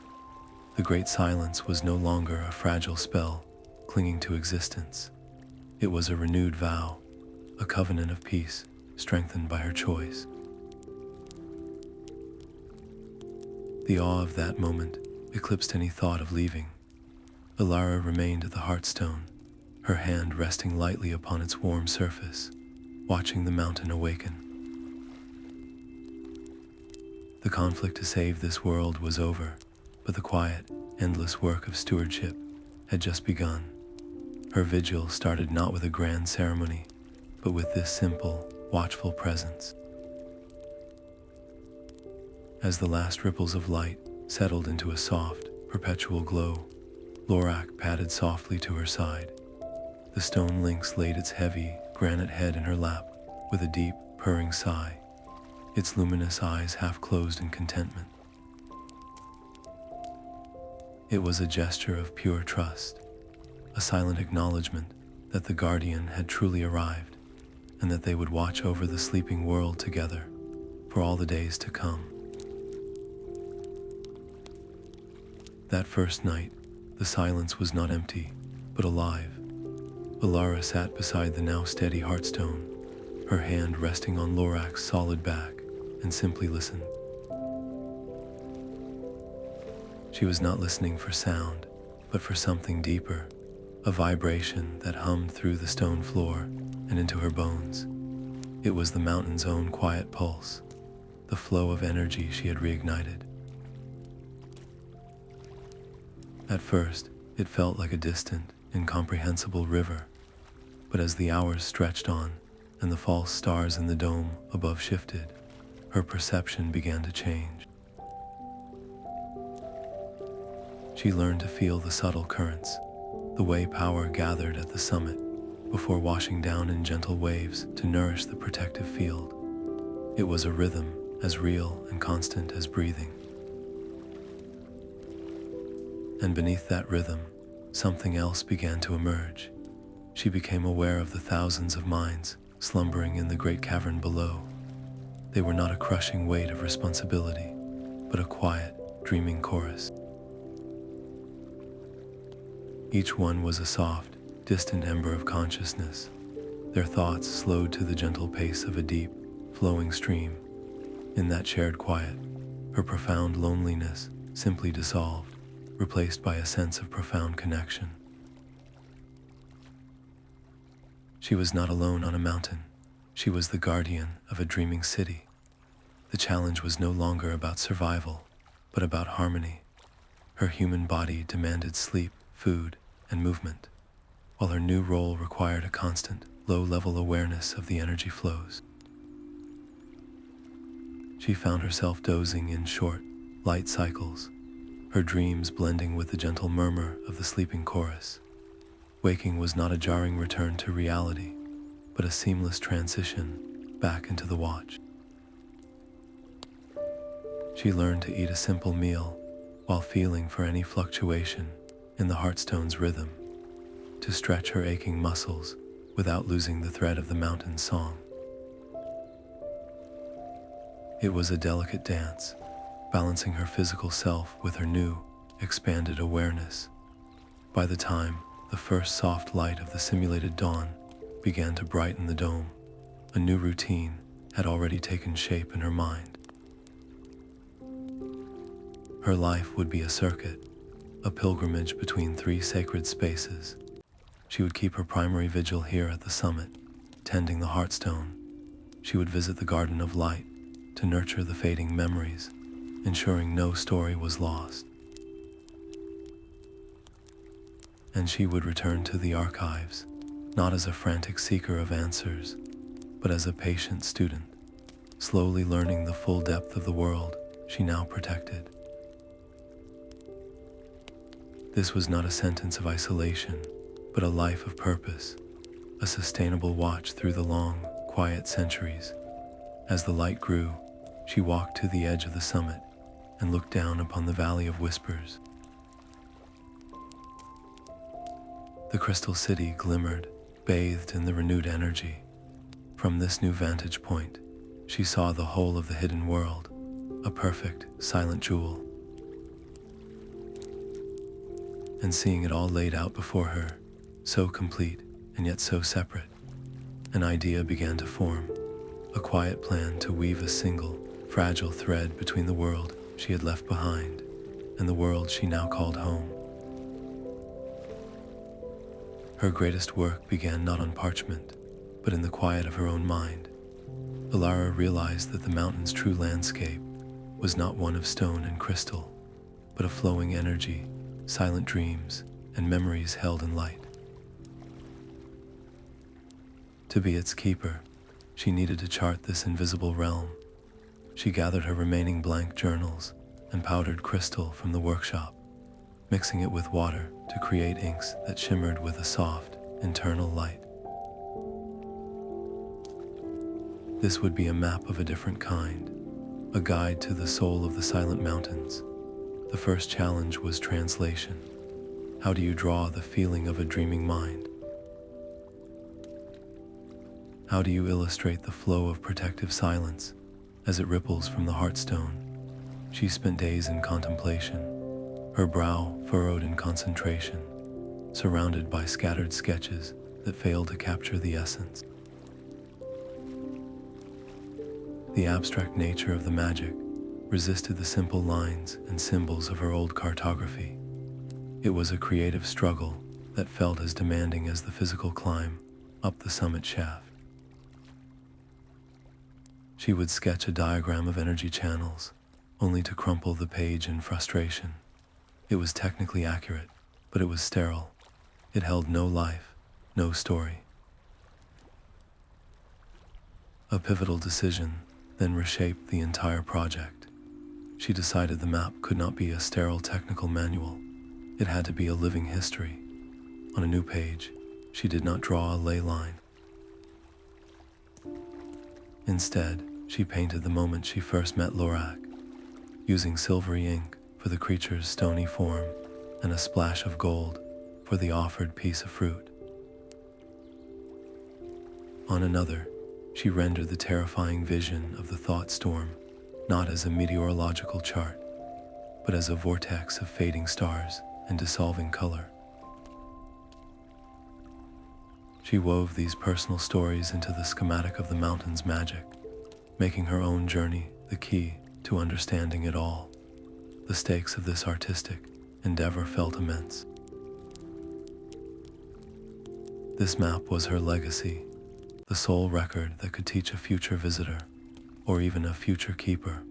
The great silence was no longer a fragile spell clinging to existence. It was a renewed vow, a covenant of peace strengthened by her choice. The awe of that moment eclipsed any thought of leaving. Ilara remained at the Heartstone, her hand resting lightly upon its warm surface, watching the mountain awaken. The conflict to save this world was over, but the quiet, endless work of stewardship had just begun. Her vigil started not with a grand ceremony, but with this simple, watchful presence. As the last ripples of light settled into a soft, perpetual glow, Lorak padded softly to her side. The stone lynx laid its heavy, granite head in her lap with a deep, purring sigh, its luminous eyes half closed in contentment. It was a gesture of pure trust, a silent acknowledgement that the guardian had truly arrived and that they would watch over the sleeping world together for all the days to come. That first night, the silence was not empty, but alive. Alara sat beside the now steady Heartstone, her hand resting on Lorak's solid back, and simply listened. She was not listening for sound, but for something deeper, a vibration that hummed through the stone floor and into her bones. It was the mountain's own quiet pulse, the flow of energy she had reignited. At first, it felt like a distant, incomprehensible river, but as the hours stretched on and the false stars in the dome above shifted, her perception began to change. She learned to feel the subtle currents, the way power gathered at the summit before washing down in gentle waves to nourish the protective field. It was a rhythm as real and constant as breathing. And beneath that rhythm, something else began to emerge. She became aware of the thousands of minds slumbering in the great cavern below. They were not a crushing weight of responsibility, but a quiet, dreaming chorus. Each one was a soft, distant ember of consciousness, their thoughts slowed to the gentle pace of a deep, flowing stream. In that shared quiet, her profound loneliness simply dissolved, replaced by a sense of profound connection. She was not alone on a mountain. She was the guardian of a dreaming city. The challenge was no longer about survival, but about harmony. Her human body demanded sleep, food, and movement, while her new role required a constant, low-level awareness of the energy flows. She found herself dozing in short, light cycles, her dreams blending with the gentle murmur of the sleeping chorus. Waking was not a jarring return to reality, but a seamless transition back into the watch. She learned to eat a simple meal while feeling for any fluctuation in the Heartstone's rhythm, to stretch her aching muscles without losing the thread of the mountain's song. It was a delicate dance, balancing her physical self with her new, expanded awareness. By the time the first soft light of the simulated dawn began to brighten the dome, a new routine had already taken shape in her mind. Her life would be a circuit, a pilgrimage between three sacred spaces. She would keep her primary vigil here at the summit, tending the Heartstone. She would visit the Garden of Light to nurture the fading memories, ensuring no story was lost. And she would return to the archives, not as a frantic seeker of answers, but as a patient student, slowly learning the full depth of the world she now protected. This was not a sentence of isolation, but a life of purpose, a sustainable watch through the long, quiet centuries. As the light grew, she walked to the edge of the summit and looked down upon the Valley of Whispers. The crystal city glimmered, bathed in the renewed energy. From this new vantage point, she saw the whole of the hidden world, a perfect, silent jewel. And seeing it all laid out before her, so complete and yet so separate, an idea began to form, a quiet plan to weave a single, fragile thread between the world she had left behind and the world she now called home. Her greatest work began not on parchment, but in the quiet of her own mind. Alara realized that the mountain's true landscape was not one of stone and crystal, but a flowing energy, silent dreams, and memories held in light. To be its keeper, she needed to chart this invisible realm. She gathered her remaining blank journals and powdered crystal from the workshop, mixing it with water to create inks that shimmered with a soft, internal light. This would be a map of a different kind, a guide to the soul of the silent mountains. The first challenge was translation. How do you draw the feeling of a dreaming mind? How do you illustrate the flow of protective silence as it ripples from the heartstone? She spent days in contemplation, her brow furrowed in concentration, surrounded by scattered sketches that failed to capture the essence. The abstract nature of the magic resisted the simple lines and symbols of her old cartography. It was a creative struggle that felt as demanding as the physical climb up the summit shaft. She would sketch a diagram of energy channels, only to crumple the page in frustration. It was technically accurate, but it was sterile. It held no life, no story. A pivotal decision then reshaped the entire project. She decided the map could not be a sterile technical manual. It had to be a living history. On a new page, she did not draw a ley line. Instead, she painted the moment she first met Lorak, using silvery ink for the creature's stony form and a splash of gold for the offered piece of fruit. On another, she rendered the terrifying vision of the thought storm not as a meteorological chart, but as a vortex of fading stars and dissolving color. She wove these personal stories into the schematic of the mountain's magic, making her own journey the key to understanding it all. The stakes of this artistic endeavor felt immense. This map was her legacy, the sole record that could teach a future visitor, or even a future keeper,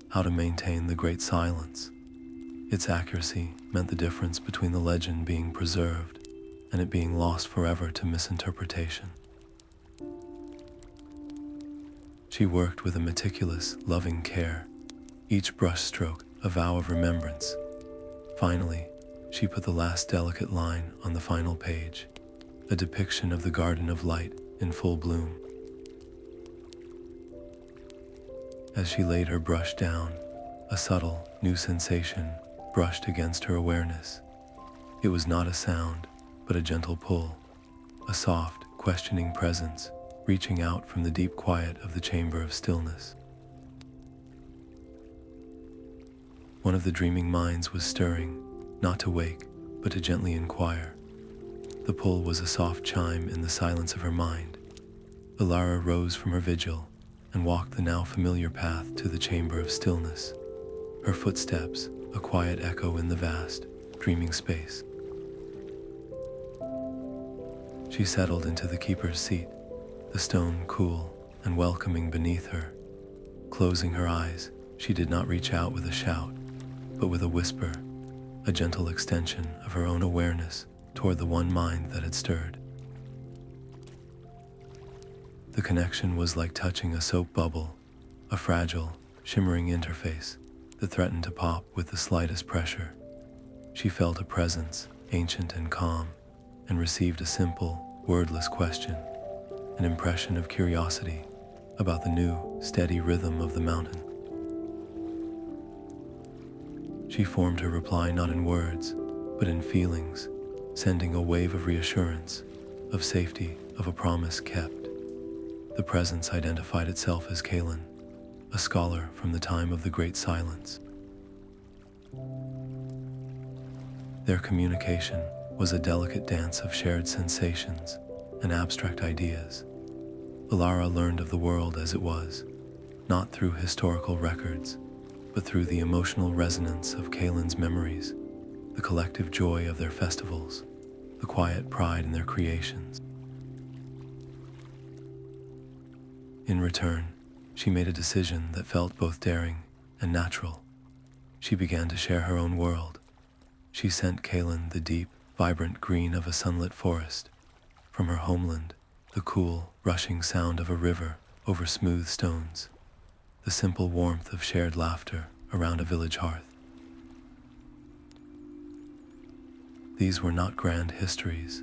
how to maintain the great silence. Its accuracy meant the difference between the legend being preserved and it being lost forever to misinterpretation. She worked with a meticulous, loving care, each brushstroke a vow of remembrance. Finally, she put the last delicate line on the final page, a depiction of the Garden of Light in full bloom. As she laid her brush down, a subtle, new sensation brushed against her awareness. It was not a sound, but a gentle pull, a soft, questioning presence reaching out from the deep quiet of the chamber of stillness. One of the dreaming minds was stirring, not to wake, but to gently inquire. The pull was a soft chime in the silence of her mind. Ilara rose from her vigil and walked the now familiar path to the chamber of stillness. Her footsteps, a quiet echo in the vast, dreaming space. She settled into the keeper's seat, the stone cool and welcoming beneath her. Closing her eyes, she did not reach out with a shout, but with a whisper, a gentle extension of her own awareness toward the one mind that had stirred. The connection was like touching a soap bubble, a fragile, shimmering interface that threatened to pop with the slightest pressure. She felt a presence, ancient and calm, and received a simple, wordless question, an impression of curiosity about the new, steady rhythm of the mountain. She formed her reply not in words, but in feelings, sending a wave of reassurance, of safety, of a promise kept. The presence identified itself as Kalen, a scholar from the time of the Great Silence. Their communication was a delicate dance of shared sensations and abstract ideas. Ilara learned of the world as it was, not through historical records, but through the emotional resonance of Kalen's memories, the collective joy of their festivals, the quiet pride in their creations. In return, she made a decision that felt both daring and natural. She began to share her own world. She sent Kalen the deep, vibrant green of a sunlit forest. From her homeland, the cool, rushing sound of a river over smooth stones, the simple warmth of shared laughter around a village hearth. These were not grand histories,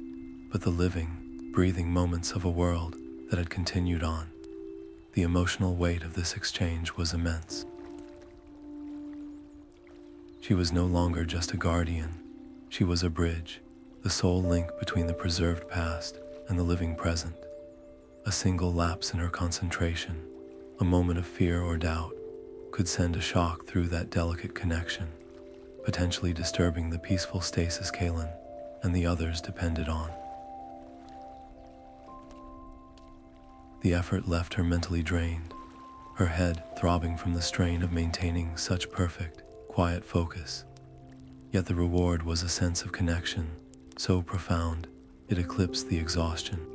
but the living, breathing moments of a world that had continued on. The emotional weight of this exchange was immense. She was no longer just a guardian. She was a bridge, the sole link between the preserved past and the living present. A single lapse in her concentration, a moment of fear or doubt, could send a shock through that delicate connection, potentially disturbing the peaceful stasis Kaelin and the others depended on. The effort left her mentally drained, her head throbbing from the strain of maintaining such perfect, quiet focus. Yet the reward was a sense of connection, so profound it eclipsed the exhaustion.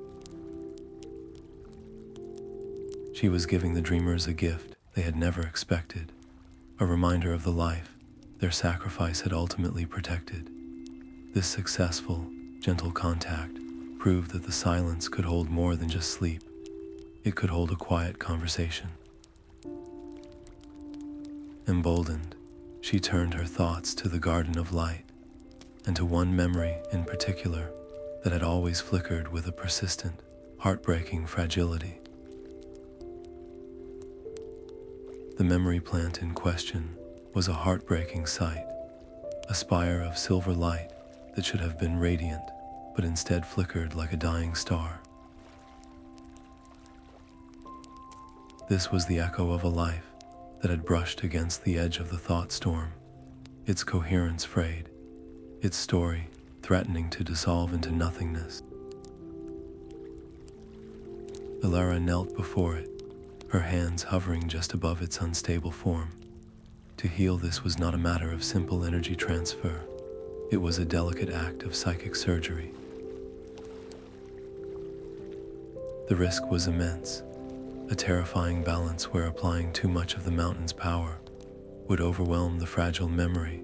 She was giving the dreamers a gift they had never expected, a reminder of the life their sacrifice had ultimately protected. This successful, gentle contact proved that the silence could hold more than just sleep. It could hold a quiet conversation. Emboldened, she turned her thoughts to the Garden of Light, and to one memory in particular that had always flickered with a persistent, heartbreaking fragility. The memory plant in question was a heartbreaking sight, a spire of silver light that should have been radiant, but instead flickered like a dying star. This was the echo of a life that had brushed against the edge of the thought storm, its coherence frayed, its story threatening to dissolve into nothingness. Ilara knelt before it, her hands hovering just above its unstable form. To heal this was not a matter of simple energy transfer. It was a delicate act of psychic surgery. The risk was immense, a terrifying balance where applying too much of the mountain's power would overwhelm the fragile memory,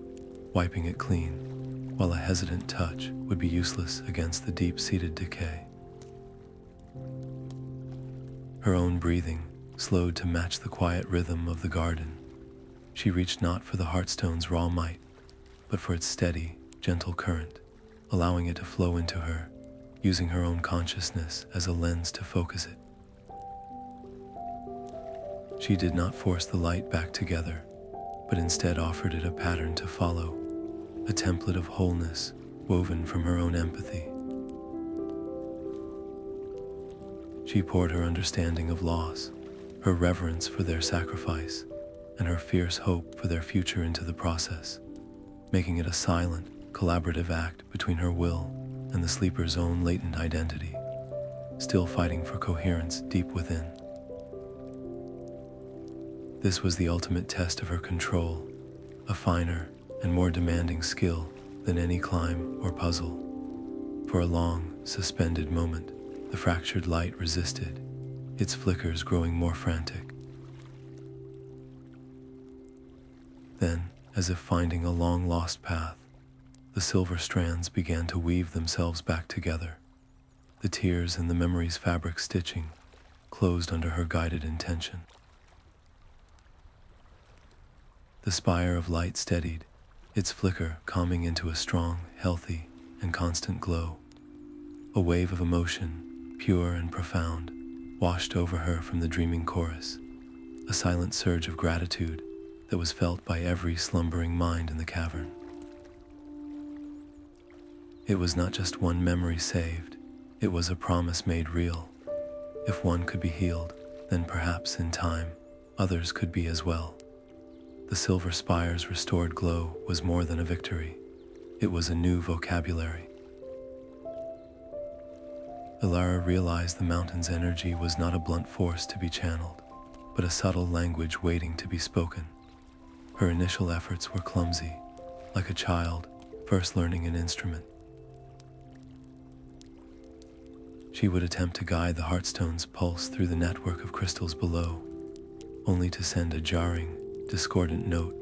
wiping it clean, while a hesitant touch would be useless against the deep-seated decay. Her own breathing slowed to match the quiet rhythm of the garden. She reached not for the Heartstone's raw might, but for its steady, gentle current, allowing it to flow into her, using her own consciousness as a lens to focus it. She did not force the light back together, but instead offered it a pattern to follow, a template of wholeness woven from her own empathy. She poured her understanding of loss, her reverence for their sacrifice, and her fierce hope for their future into the process, making it a silent, collaborative act between her will and the sleeper's own latent identity, still fighting for coherence deep within. This was the ultimate test of her control, a finer and more demanding skill than any climb or puzzle. For a long, suspended moment, the fractured light resisted, its flickers growing more frantic. Then, as if finding a long-lost path, the silver strands began to weave themselves back together. The tears and the memory's fabric stitching closed under her guided intention. The spire of light steadied, its flicker calming into a strong, healthy, and constant glow. A wave of emotion, pure and profound, washed over her from the dreaming chorus, a silent surge of gratitude that was felt by every slumbering mind in the cavern. It was not just one memory saved, it was a promise made real. If one could be healed, then perhaps in time, others could be as well. The silver spire's restored glow was more than a victory. It was a new vocabulary. Ilara realized the mountain's energy was not a blunt force to be channeled, but a subtle language waiting to be spoken. Her initial efforts were clumsy, like a child first learning an instrument. She would attempt to guide the Heartstone's pulse through the network of crystals below, only to send a jarring, discordant note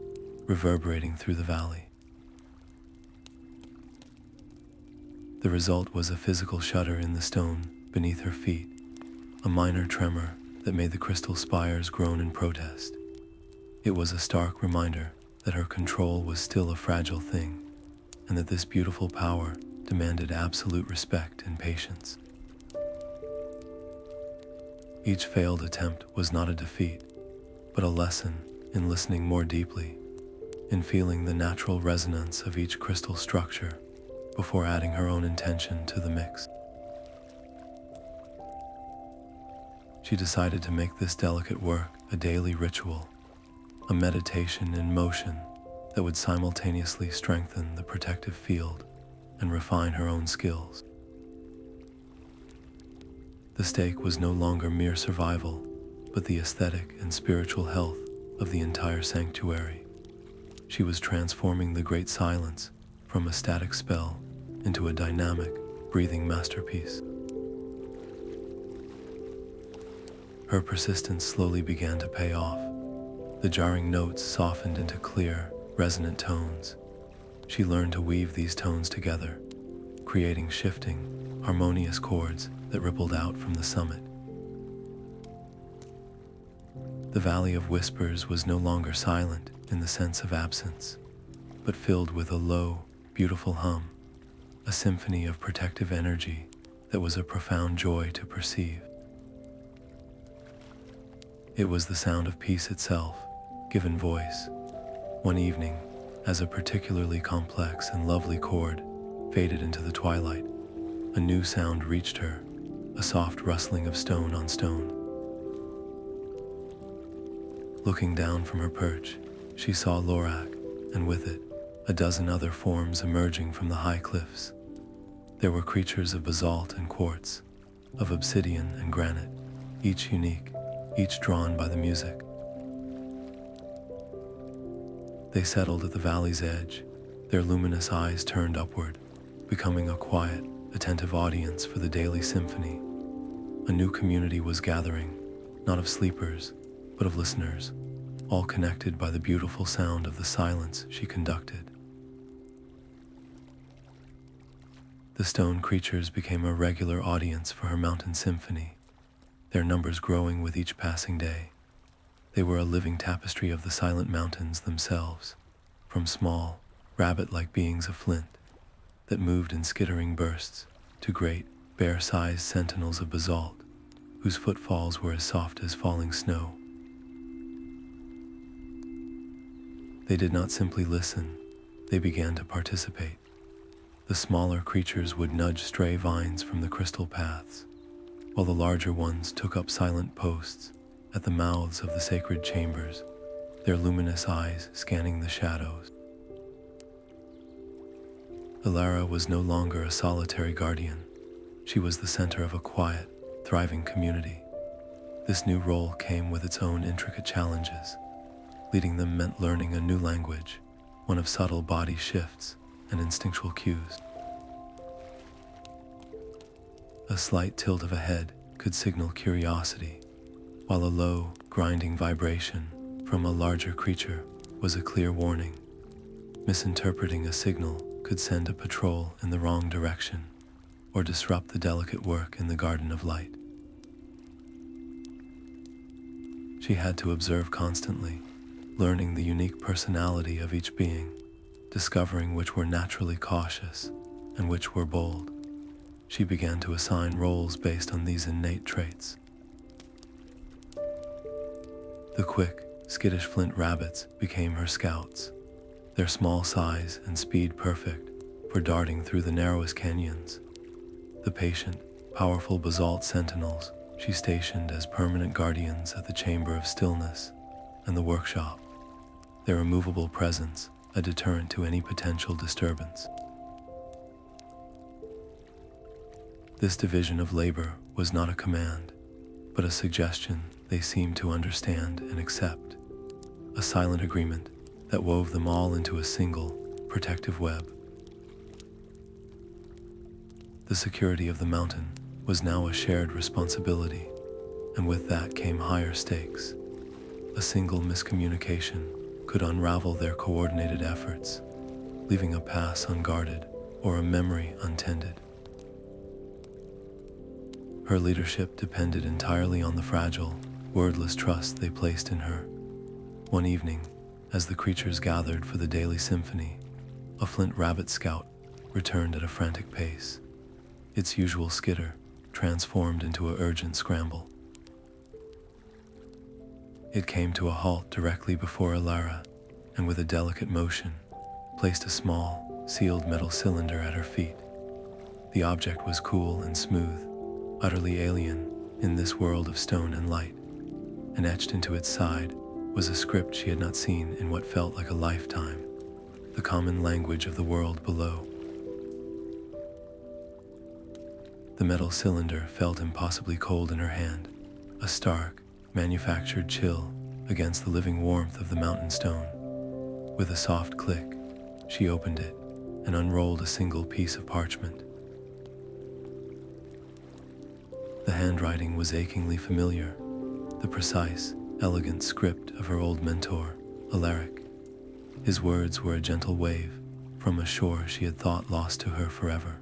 reverberating through the valley. The result was a physical shudder in the stone beneath her feet, a minor tremor that made the crystal spires groan in protest. It was a stark reminder that her control was still a fragile thing, and that this beautiful power demanded absolute respect and patience. Each failed attempt was not a defeat, but a lesson in listening more deeply, in feeling the natural resonance of each crystal structure before adding her own intention to the mix. She decided to make this delicate work a daily ritual, a meditation in motion that would simultaneously strengthen the protective field and refine her own skills. The stake was no longer mere survival, but the aesthetic and spiritual health of the entire sanctuary. She was transforming the great silence from a static spell into a dynamic, breathing masterpiece. Her persistence slowly began to pay off. The jarring notes softened into clear, resonant tones. She learned to weave these tones together, creating shifting, harmonious chords that rippled out from the summit. The Valley of Whispers was no longer silent in the sense of absence, but filled with a low, beautiful hum, a symphony of protective energy that was a profound joy to perceive. It was the sound of peace itself, given voice. One evening, as a particularly complex and lovely chord faded into the twilight, a new sound reached her, a soft rustling of stone on stone. Looking down from her perch, she saw Lorak, and with it, a dozen other forms emerging from the high cliffs. There were creatures of basalt and quartz, of obsidian and granite, each unique, each drawn by the music. They settled at the valley's edge, their luminous eyes turned upward, becoming a quiet, attentive audience for the daily symphony. A new community was gathering, not of sleepers, but of listeners, all connected by the beautiful sound of the silence she conducted. The stone creatures became a regular audience for her mountain symphony, their numbers growing with each passing day. They were a living tapestry of the silent mountains themselves, from small, rabbit-like beings of flint that moved in skittering bursts to great, bear-sized sentinels of basalt, whose footfalls were as soft as falling snow. They did not simply listen, they began to participate. The smaller creatures would nudge stray vines from the crystal paths, while the larger ones took up silent posts at the mouths of the sacred chambers, their luminous eyes scanning the shadows. Ilara was no longer a solitary guardian. She was the center of a quiet, thriving community. This new role came with its own intricate challenges. Leading them meant learning a new language, one of subtle body shifts and instinctual cues. A slight tilt of a head could signal curiosity, while a low, grinding vibration from a larger creature was a clear warning. Misinterpreting a signal could send a patrol in the wrong direction or disrupt the delicate work in the Garden of Light. She had to observe constantly, learning the unique personality of each being, discovering which were naturally cautious and which were bold. She began to assign roles based on these innate traits. The quick, skittish flint rabbits became her scouts, their small size and speed perfect for darting through the narrowest canyons. The patient, powerful basalt sentinels she stationed as permanent guardians at the Chamber of Stillness and the workshop, their immovable presence a deterrent to any potential disturbance. This division of labor was not a command, but a suggestion they seemed to understand and accept, a silent agreement that wove them all into a single, protective web. The security of the mountain was now a shared responsibility, and with that came higher stakes. A single miscommunication could unravel their coordinated efforts, leaving a pass unguarded or a memory untended. Her leadership depended entirely on the fragile, wordless trust they placed in her. One evening, as the creatures gathered for the daily symphony, a flint rabbit scout returned at a frantic pace, its usual skitter transformed into an urgent scramble. It came to a halt directly before Alara, and with a delicate motion, placed a small, sealed metal cylinder at her feet. The object was cool and smooth, utterly alien in this world of stone and light, and etched into its side was a script she had not seen in what felt like a lifetime, the common language of the world below. The metal cylinder felt impossibly cold in her hand, a stark, manufactured chill against the living warmth of the mountain stone. With a soft click, she opened it and unrolled a single piece of parchment. The handwriting was achingly familiar, the precise, elegant script of her old mentor, Alaric. His words were a gentle wave from a shore she had thought lost to her forever.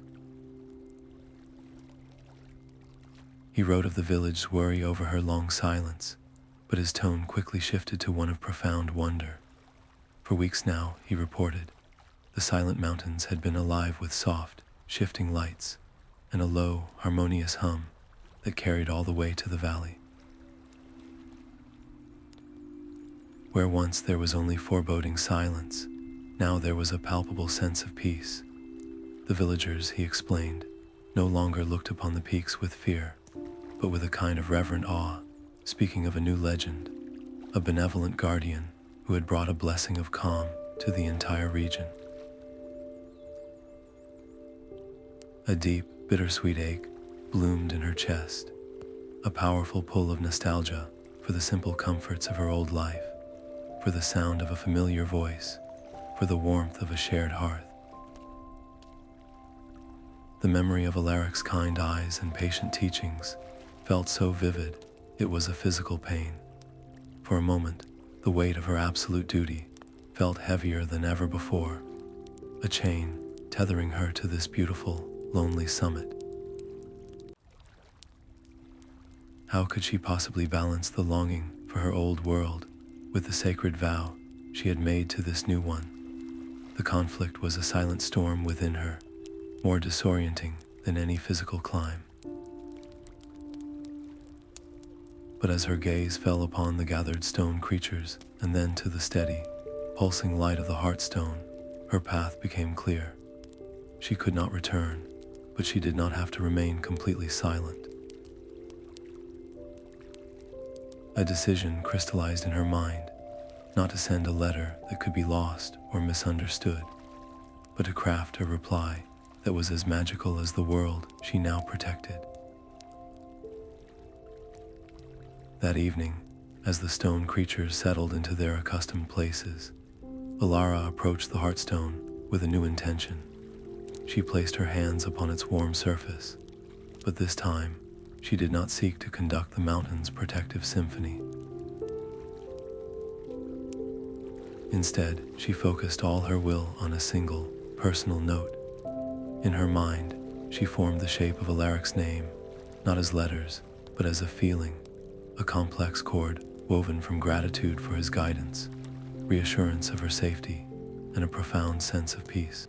He wrote of the village's worry over her long silence, but his tone quickly shifted to one of profound wonder. For weeks now, he reported, the silent mountains had been alive with soft, shifting lights and a low, harmonious hum that carried all the way to the valley. Where once there was only foreboding silence, now there was a palpable sense of peace. The villagers, he explained, no longer looked upon the peaks with fear, but with a kind of reverent awe, speaking of a new legend, a benevolent guardian who had brought a blessing of calm to the entire region. A deep, bittersweet ache bloomed in her chest, a powerful pull of nostalgia for the simple comforts of her old life, for the sound of a familiar voice, for the warmth of a shared hearth. The memory of Alaric's kind eyes and patient teachings felt so vivid it was a physical pain. For a moment, the weight of her absolute duty felt heavier than ever before, a chain tethering her to this beautiful, lonely summit. How could she possibly balance the longing for her old world with the sacred vow she had made to this new one? The conflict was a silent storm within her, more disorienting than any physical climb. But as her gaze fell upon the gathered stone creatures and then to the steady, pulsing light of the Heartstone, her path became clear. She could not return, but she did not have to remain completely silent. A decision crystallized in her mind, not to send a letter that could be lost or misunderstood, but to craft a reply that was as magical as the world she now protected. That evening, as the stone creatures settled into their accustomed places, Alara approached the Heartstone with a new intention. She placed her hands upon its warm surface, but this time, she did not seek to conduct the mountain's protective symphony. Instead, she focused all her will on a single, personal note. In her mind, she formed the shape of Alaric's name, not as letters, but as a feeling, a complex chord woven from gratitude for his guidance, reassurance of her safety, and a profound sense of peace.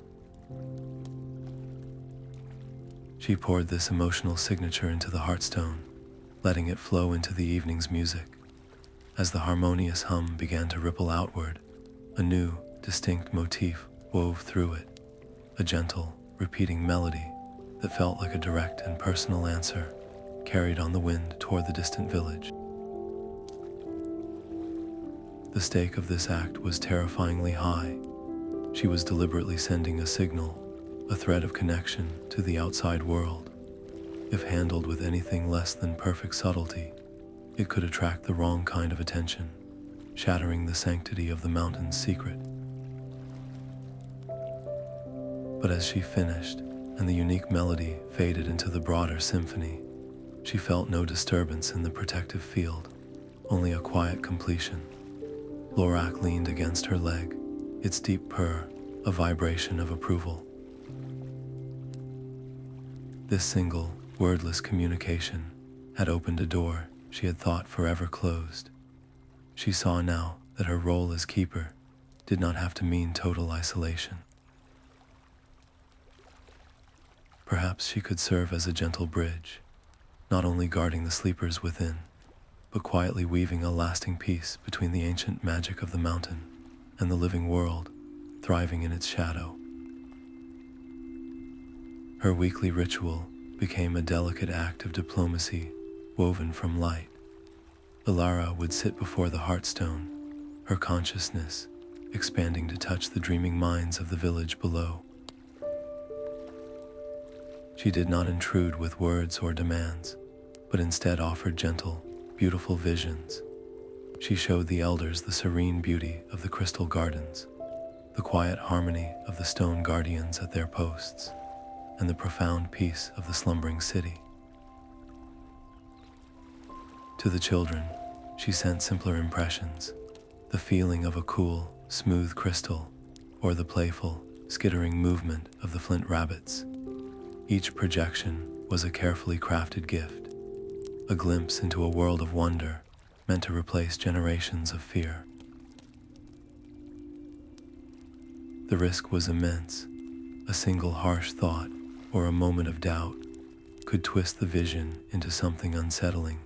She poured this emotional signature into the Heartstone, letting it flow into the evening's music. As the harmonious hum began to ripple outward, a new, distinct motif wove through it, a gentle, repeating melody that felt like a direct and personal answer carried on the wind toward the distant village. The stake of this act was terrifyingly high. She was deliberately sending a signal, a thread of connection to the outside world. If handled with anything less than perfect subtlety, it could attract the wrong kind of attention, shattering the sanctity of the mountain's secret. But as she finished, and the unique melody faded into the broader symphony, she felt no disturbance in the protective field, only a quiet completion. Lorak leaned against her leg, its deep purr a vibration of approval. This single, wordless communication had opened a door she had thought forever closed. She saw now that her role as keeper did not have to mean total isolation. Perhaps she could serve as a gentle bridge, not only guarding the sleepers within, but quietly weaving a lasting peace between the ancient magic of the mountain and the living world thriving in its shadow. Her weekly ritual became a delicate act of diplomacy woven from light. Ilara would sit before the heartstone, her consciousness expanding to touch the dreaming minds of the village below. She did not intrude with words or demands, but instead offered gentle, beautiful visions. She showed the elders the serene beauty of the crystal gardens, the quiet harmony of the stone guardians at their posts, and the profound peace of the slumbering city. To the children, she sent simpler impressions, the feeling of a cool, smooth crystal, or the playful, skittering movement of the flint rabbits. Each projection was a carefully crafted gift, a glimpse into a world of wonder meant to replace generations of fear. The risk was immense. A single harsh thought or a moment of doubt could twist the vision into something unsettling,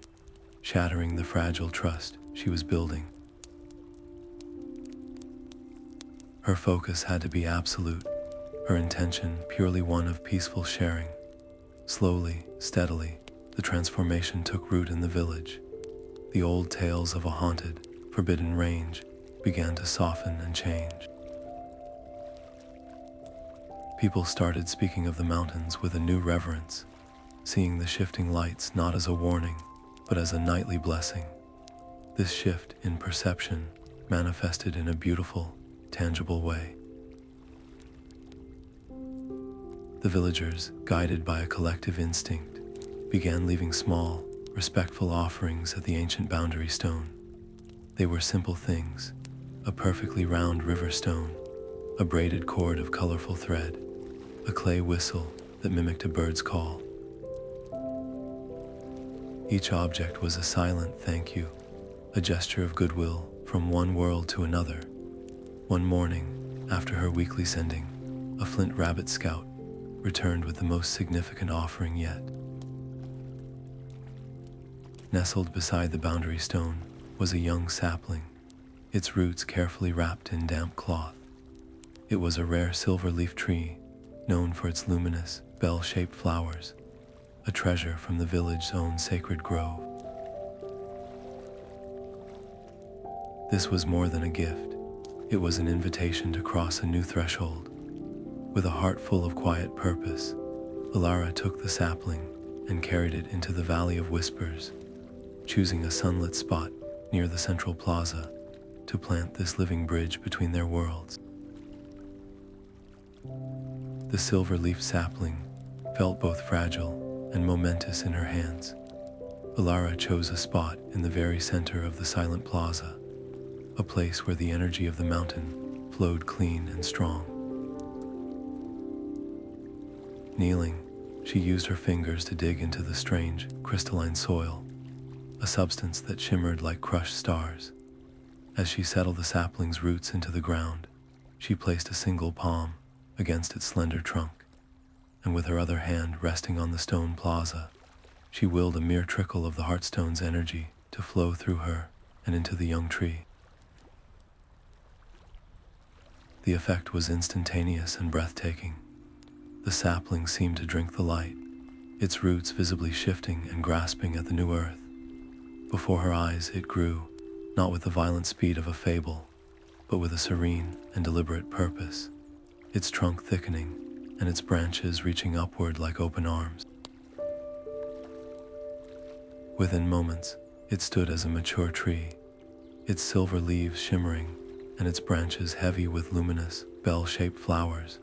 shattering the fragile trust she was building. Her focus had to be absolute, her intention purely one of peaceful sharing. Slowly, steadily, the transformation took root in the village. The old tales of a haunted, forbidden range began to soften and change. People started speaking of the mountains with a new reverence, seeing the shifting lights not as a warning, but as a nightly blessing. This shift in perception manifested in a beautiful, tangible way. The villagers, guided by a collective instinct, began leaving small, respectful offerings at the ancient boundary stone. They were simple things: a perfectly round river stone, a braided cord of colorful thread, a clay whistle that mimicked a bird's call. Each object was a silent thank you, a gesture of goodwill from one world to another. One morning, after her weekly sending, a flint rabbit scout returned with the most significant offering yet. Nestled beside the boundary stone was a young sapling, its roots carefully wrapped in damp cloth. It was a rare silver leaf tree, known for its luminous, bell-shaped flowers, a treasure from the village's own sacred grove. This was more than a gift. It was an invitation to cross a new threshold. With a heart full of quiet purpose, Ilara took the sapling and carried it into the Valley of Whispers, choosing a sunlit spot near the central plaza to plant this living bridge between their worlds. The silver-leaf sapling felt both fragile and momentous in her hands. Ilara chose a spot in the very center of the silent plaza, a place where the energy of the mountain flowed clean and strong. Kneeling, she used her fingers to dig into the strange, crystalline soil, a substance that shimmered like crushed stars. As she settled the sapling's roots into the ground, she placed a single palm against its slender trunk, and with her other hand resting on the stone plaza, she willed a mere trickle of the heartstone's energy to flow through her and into the young tree. The effect was instantaneous and breathtaking. The sapling seemed to drink the light, its roots visibly shifting and grasping at the new earth. Before her eyes it grew, not with the violent speed of a fable, but with a serene and deliberate purpose, its trunk thickening and its branches reaching upward like open arms. Within moments, it stood as a mature tree, its silver leaves shimmering and its branches heavy with luminous, bell-shaped flowers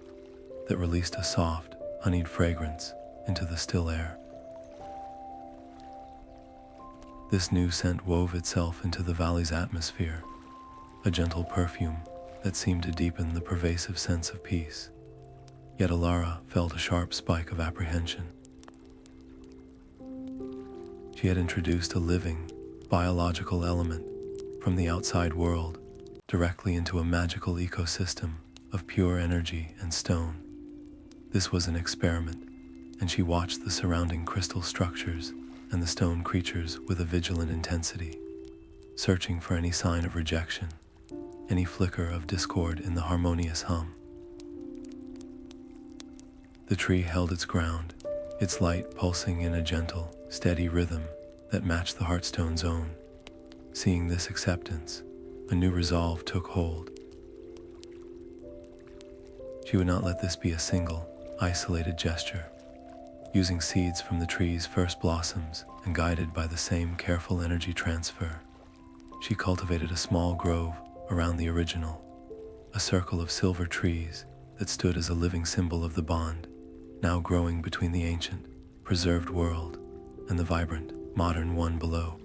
that released a soft, honeyed fragrance into the still air. This new scent wove itself into the valley's atmosphere, a gentle perfume that seemed to deepen the pervasive sense of peace. Yet Ilara felt a sharp spike of apprehension. She had introduced a living, biological element from the outside world directly into a magical ecosystem of pure energy and stone. This was an experiment, and she watched the surrounding crystal structures and the stone creatures with a vigilant intensity, searching for any sign of rejection, any flicker of discord in the harmonious hum. The tree held its ground, its light pulsing in a gentle, steady rhythm that matched the Heartstone's own. Seeing this acceptance, a new resolve took hold. She would not let this be a single, isolated gesture. Using seeds from the tree's first blossoms and guided by the same careful energy transfer, she cultivated a small grove around the original, a circle of silver trees that stood as a living symbol of the bond, now growing between the ancient, preserved world and the vibrant, modern one below.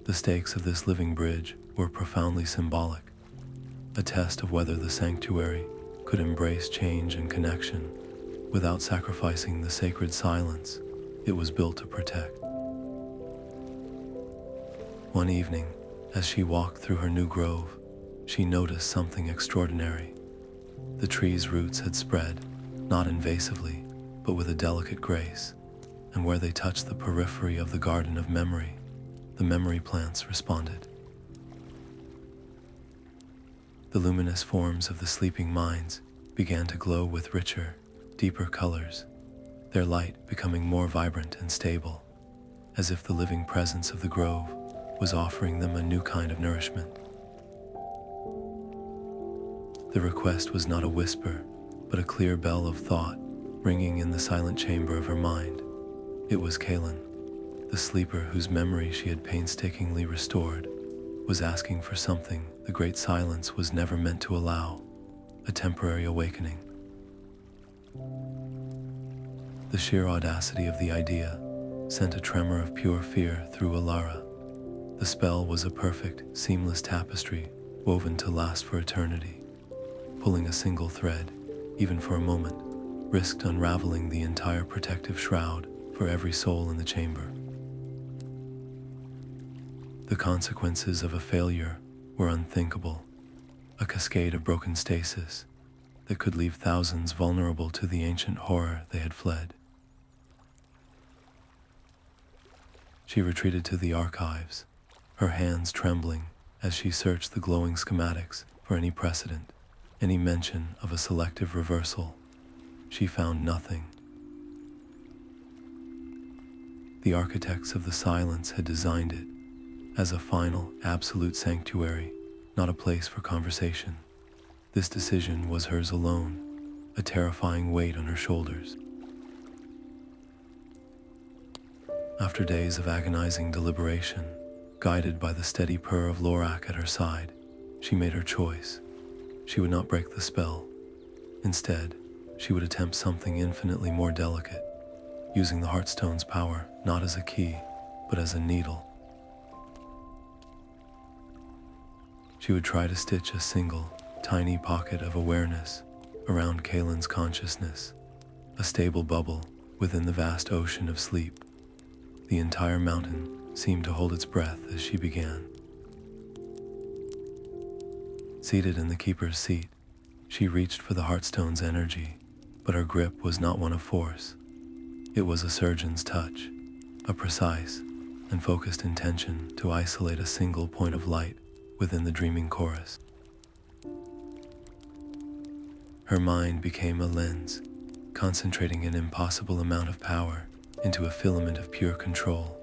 The stakes of this living bridge were profoundly symbolic, a test of whether the sanctuary could embrace change and connection without sacrificing the sacred silence it was built to protect. One evening, as she walked through her new grove, she noticed something extraordinary. The tree's roots had spread, not invasively, but with a delicate grace, and where they touched the periphery of the garden of memory, the memory plants responded. The luminous forms of the sleeping minds began to glow with richer, deeper colors, their light becoming more vibrant and stable, as if the living presence of the grove was offering them a new kind of nourishment. The request was not a whisper, but a clear bell of thought ringing in the silent chamber of her mind. It was Kaelin, the sleeper whose memory she had painstakingly restored, was asking for something the great silence was never meant to allow, a temporary awakening. The sheer audacity of the idea sent a tremor of pure fear through Alara. The spell was a perfect, seamless tapestry woven to last for eternity. Pulling a single thread, even for a moment, risked unraveling the entire protective shroud for every soul in the chamber. The consequences of a failure were unthinkable, a cascade of broken stasis that could leave thousands vulnerable to the ancient horror they had fled. She retreated to the archives, her hands trembling as she searched the glowing schematics for any precedent, any mention of a selective reversal. She found nothing. The architects of the silence had designed it as a final, absolute sanctuary, not a place for conversation. This decision was hers alone, a terrifying weight on her shoulders. After days of agonizing deliberation, guided by the steady purr of Lorak at her side, she made her choice. She would not break the spell. Instead, she would attempt something infinitely more delicate, using the Heartstone's power not as a key, but as a needle. She would try to stitch a single, tiny pocket of awareness around Kaelin's consciousness, a stable bubble within the vast ocean of sleep. The entire mountain seemed to hold its breath as she began. Seated in the keeper's seat, she reached for the Heartstone's energy, but her grip was not one of force. It was a surgeon's touch, a precise and focused intention to isolate a single point of light within the dreaming chorus. Her mind became a lens, concentrating an impossible amount of power into a filament of pure control.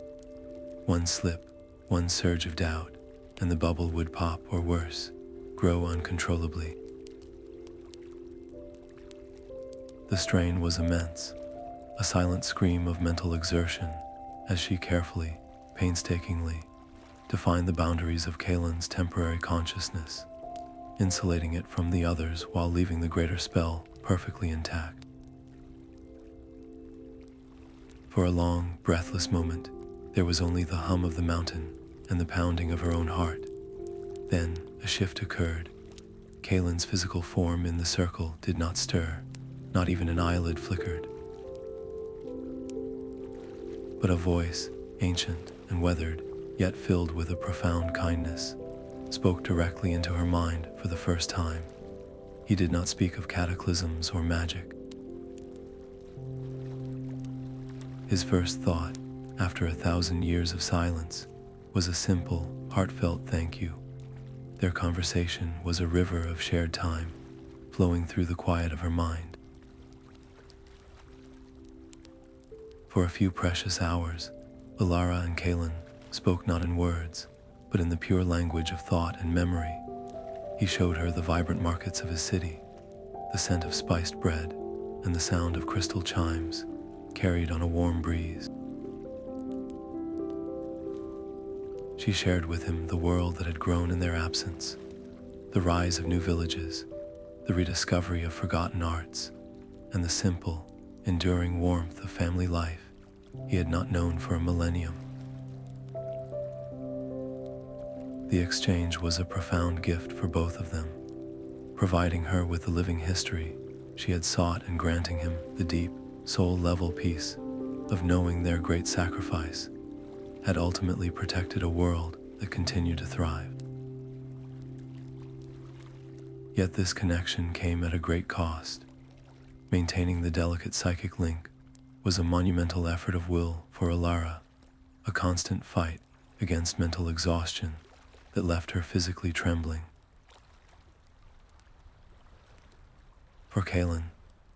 One slip, one surge of doubt, and the bubble would pop, or worse, grow uncontrollably. The strain was immense, a silent scream of mental exertion as she carefully, painstakingly, defined the boundaries of Kaelin's temporary consciousness, insulating it from the others while leaving the greater spell perfectly intact. For a long, breathless moment, there was only the hum of the mountain and the pounding of her own heart. Then a shift occurred. Kaelin's physical form in the circle did not stir, not even an eyelid flickered. But a voice, ancient and weathered, yet filled with a profound kindness, spoke directly into her mind for the first time. He did not speak of cataclysms or magic, His first thought, after 1,000 years of silence, was a simple, heartfelt thank you. Their conversation was a river of shared time, flowing through the quiet of her mind. For a few precious hours, Alara and Kalen spoke not in words, but in the pure language of thought and memory. He showed her the vibrant markets of his city, the scent of spiced bread, and the sound of crystal chimes carried on a warm breeze. She shared with him the world that had grown in their absence, the rise of new villages, the rediscovery of forgotten arts, and the simple, enduring warmth of family life he had not known for a millennium. The exchange was a profound gift for both of them, providing her with the living history she had sought and granting him the deep, soul-level peace of knowing their great sacrifice had ultimately protected a world that continued to thrive. Yet this connection came at a great cost. Maintaining the delicate psychic link was a monumental effort of will for Alara, a constant fight against mental exhaustion that left her physically trembling. For Kalen,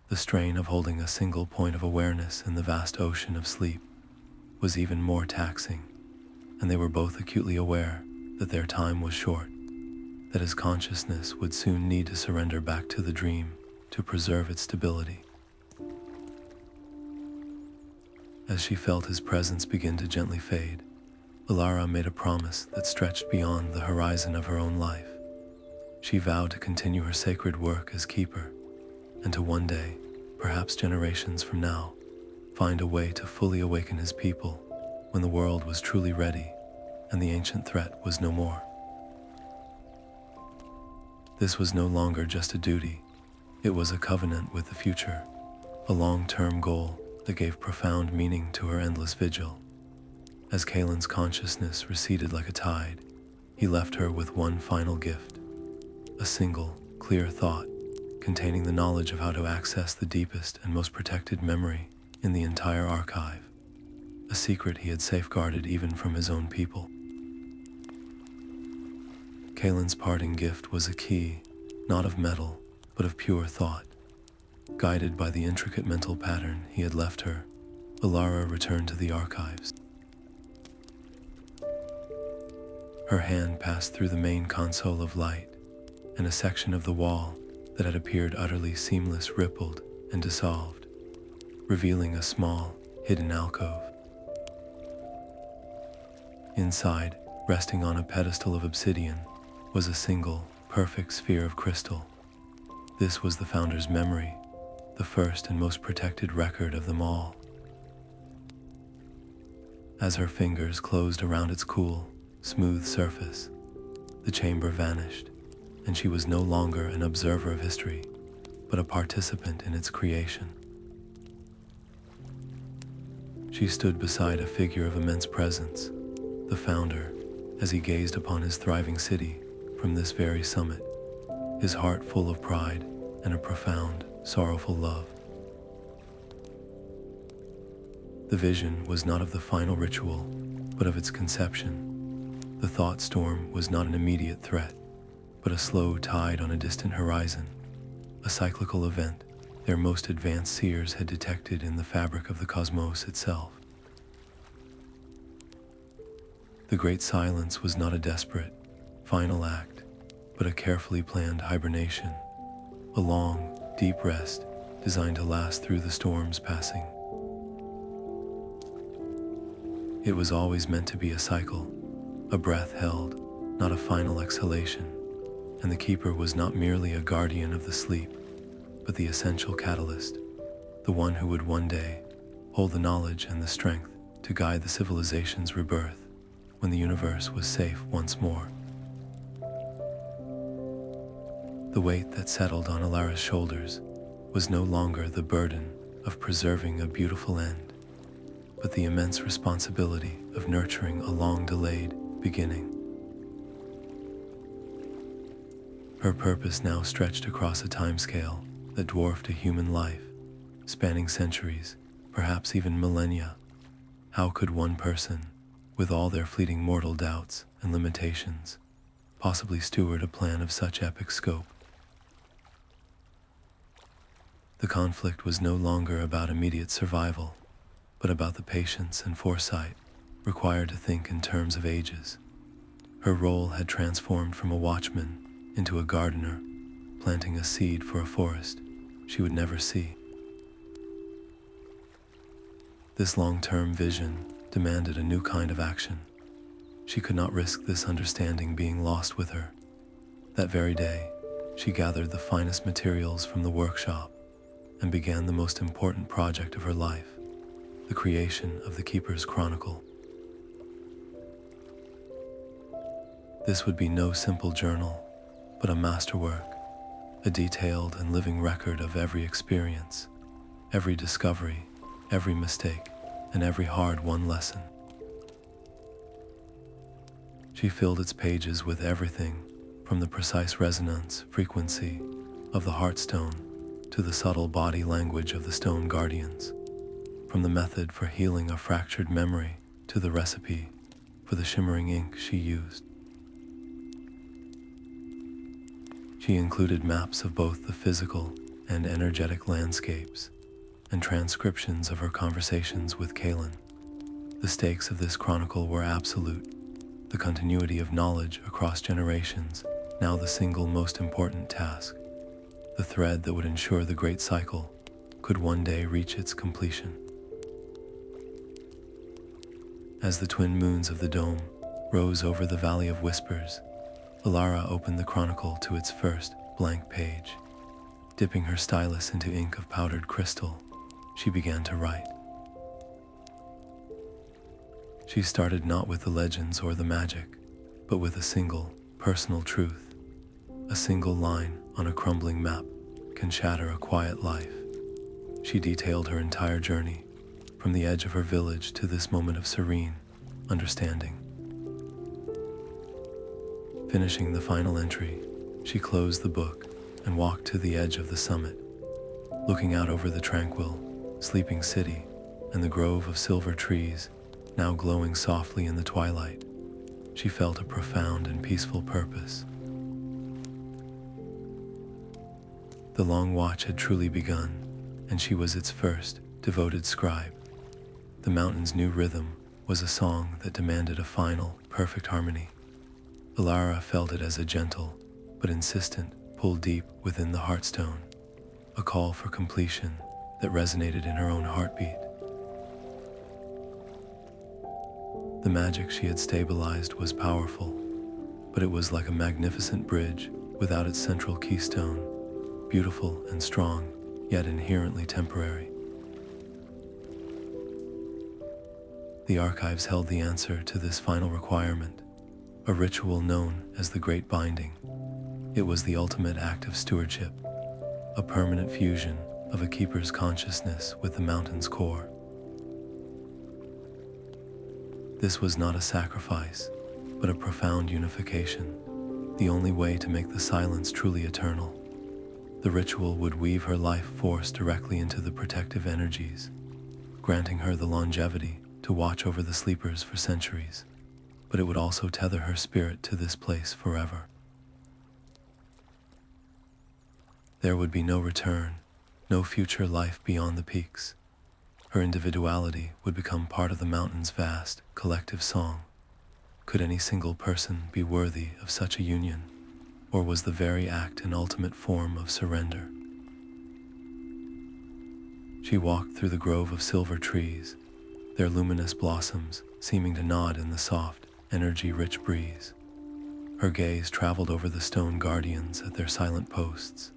the strain of holding a single point of awareness in the vast ocean of sleep was even more taxing, and they were both acutely aware that their time was short, that his consciousness would soon need to surrender back to the dream to preserve its stability. As she felt his presence begin to gently fade, Alara made a promise that stretched beyond the horizon of her own life. She vowed to continue her sacred work as keeper, and to one day, perhaps generations from now, find a way to fully awaken his people when the world was truly ready and the ancient threat was no more. This was no longer just a duty, it was a covenant with the future, a long-term goal that gave profound meaning to her endless vigil. As Kalen's consciousness receded like a tide, he left her with one final gift, a single, clear thought containing the knowledge of how to access the deepest and most protected memory in the entire archive, a secret he had safeguarded even from his own people. Kalen's parting gift was a key, not of metal, but of pure thought. Guided by the intricate mental pattern he had left her, Alara returned to the archives. Her hand passed through the main console of light, and a section of the wall that had appeared utterly seamless rippled and dissolved, revealing a small, hidden alcove. Inside, resting on a pedestal of obsidian, was a single, perfect sphere of crystal. This was the founder's memory, the first and most protected record of them all. As her fingers closed around its cool, smooth surface, the chamber vanished, and she was no longer an observer of history, but a participant in its creation. She stood beside a figure of immense presence, the founder, as he gazed upon his thriving city from this very summit, his heart full of pride and a profound, sorrowful love. The vision was not of the final ritual, but of its conception. The thought storm was not an immediate threat, but a slow tide on a distant horizon, a cyclical event their most advanced seers had detected in the fabric of the cosmos itself. The Great Silence was not a desperate, final act, but a carefully planned hibernation, a long, deep rest designed to last through the storm's passing. It was always meant to be a cycle, a breath held, not a final exhalation, and the keeper was not merely a guardian of the sleep, but the essential catalyst, the one who would one day hold the knowledge and the strength to guide the civilization's rebirth when the universe was safe once more. The weight that settled on Alara's shoulders was no longer the burden of preserving a beautiful end, but the immense responsibility of nurturing a long-delayed beginning. Her purpose now stretched across a timescale that dwarfed a human life, spanning centuries, perhaps even millennia, How could one person, with all their fleeting mortal doubts and limitations, possibly steward a plan of such epic scope? The conflict was no longer about immediate survival, but about the patience and foresight required to think in terms of ages. Her role had transformed from a watchman into a gardener, planting a seed for a forest she would never see. This long-term vision demanded a new kind of action. She could not risk this understanding being lost with her. That very day, she gathered the finest materials from the workshop and began the most important project of her life, the creation of the Keeper's Chronicle. This would be no simple journal, but a masterwork, a detailed and living record of every experience, every discovery, every mistake, and every hard-won lesson. She filled its pages with everything from the precise resonance frequency of the heartstone to the subtle body language of the stone guardians, from the method for healing a fractured memory to the recipe for the shimmering ink she used. She included maps of both the physical and energetic landscapes, and transcriptions of her conversations with Kaelin. The stakes of this chronicle were absolute, the continuity of knowledge across generations now the single most important task, the thread that would ensure the great cycle could one day reach its completion. As the twin moons of the dome rose over the Valley of Whispers, Alara opened the chronicle to its first blank page. Dipping her stylus into ink of powdered crystal, she began to write. She started not with the legends or the magic, but with a single, personal truth. A single line on a crumbling map can shatter a quiet life. She detailed her entire journey, from the edge of her village to this moment of serene understanding. Finishing the final entry, she closed the book and walked to the edge of the summit, looking out over the tranquil, sleeping city and the grove of silver trees now glowing softly in the twilight. She felt a profound and peaceful purpose. The long watch had truly begun, and she was its first devoted scribe. The mountain's new rhythm was a song that demanded a final, perfect harmony. Alara felt it as a gentle but insistent pull deep within the heartstone, a call for completion that resonated in her own heartbeat. The magic she had stabilized was powerful, but it was like a magnificent bridge without its central keystone, beautiful and strong, yet inherently temporary. The archives held the answer to this final requirement, a ritual known as the Great Binding. It was the ultimate act of stewardship, a permanent fusion of a keeper's consciousness with the mountain's core. This was not a sacrifice, but a profound unification, the only way to make the silence truly eternal. The ritual would weave her life force directly into the protective energies, granting her the longevity to watch over the sleepers for centuries, but it would also tether her spirit to this place forever. There would be no return, no future life beyond the peaks. Her individuality would become part of the mountain's vast, collective song. Could any single person be worthy of such a union, or was the very act an ultimate form of surrender? She walked through the grove of silver trees, their luminous blossoms seeming to nod in the soft, energy-rich breeze. Her gaze traveled over the stone guardians at their silent posts,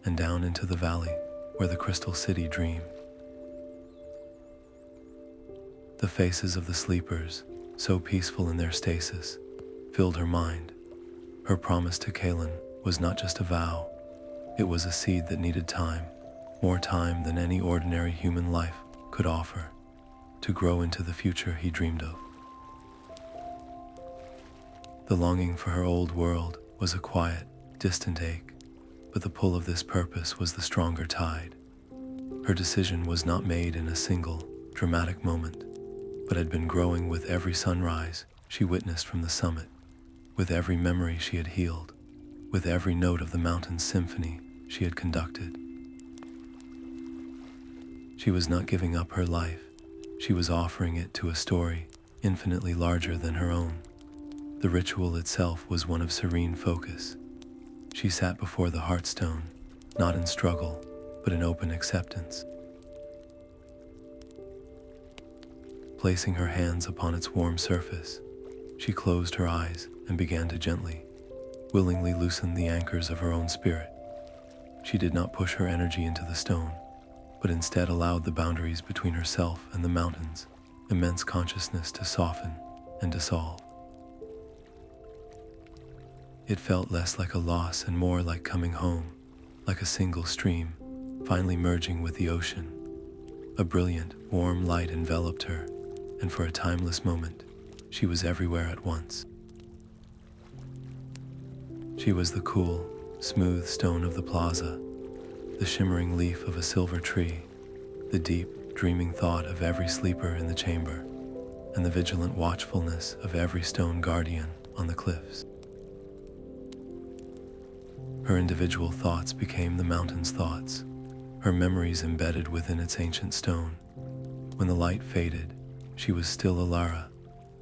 and down into the valley where the crystal city dreamed. The faces of the sleepers, so peaceful in their stasis, filled her mind. Her promise to Kaelin was not just a vow, it was a seed that needed time, more time than any ordinary human life could offer, to grow into the future he dreamed of. The longing for her old world was a quiet, distant ache, but the pull of this purpose was the stronger tide. Her decision was not made in a single, dramatic moment. but had been growing with every sunrise she witnessed from the summit, with every memory she had healed, with every note of the mountain's symphony she had conducted. She was not giving up her life, she was offering it to a story infinitely larger than her own. The ritual itself was one of serene focus. She sat before the heartstone, not in struggle, but in open acceptance. Placing her hands upon its warm surface, she closed her eyes and began to gently, willingly loosen the anchors of her own spirit. She did not push her energy into the stone, but instead allowed the boundaries between herself and the mountain's immense consciousness to soften and dissolve. It felt less like a loss and more like coming home, like a single stream, finally merging with the ocean. A brilliant, warm light enveloped her, and for a timeless moment, she was everywhere at once. She was the cool, smooth stone of the plaza, the shimmering leaf of a silver tree, the deep, dreaming thought of every sleeper in the chamber, and the vigilant watchfulness of every stone guardian on the cliffs. Her individual thoughts became the mountain's thoughts, her memories embedded within its ancient stone. When the light faded, she was still Alara,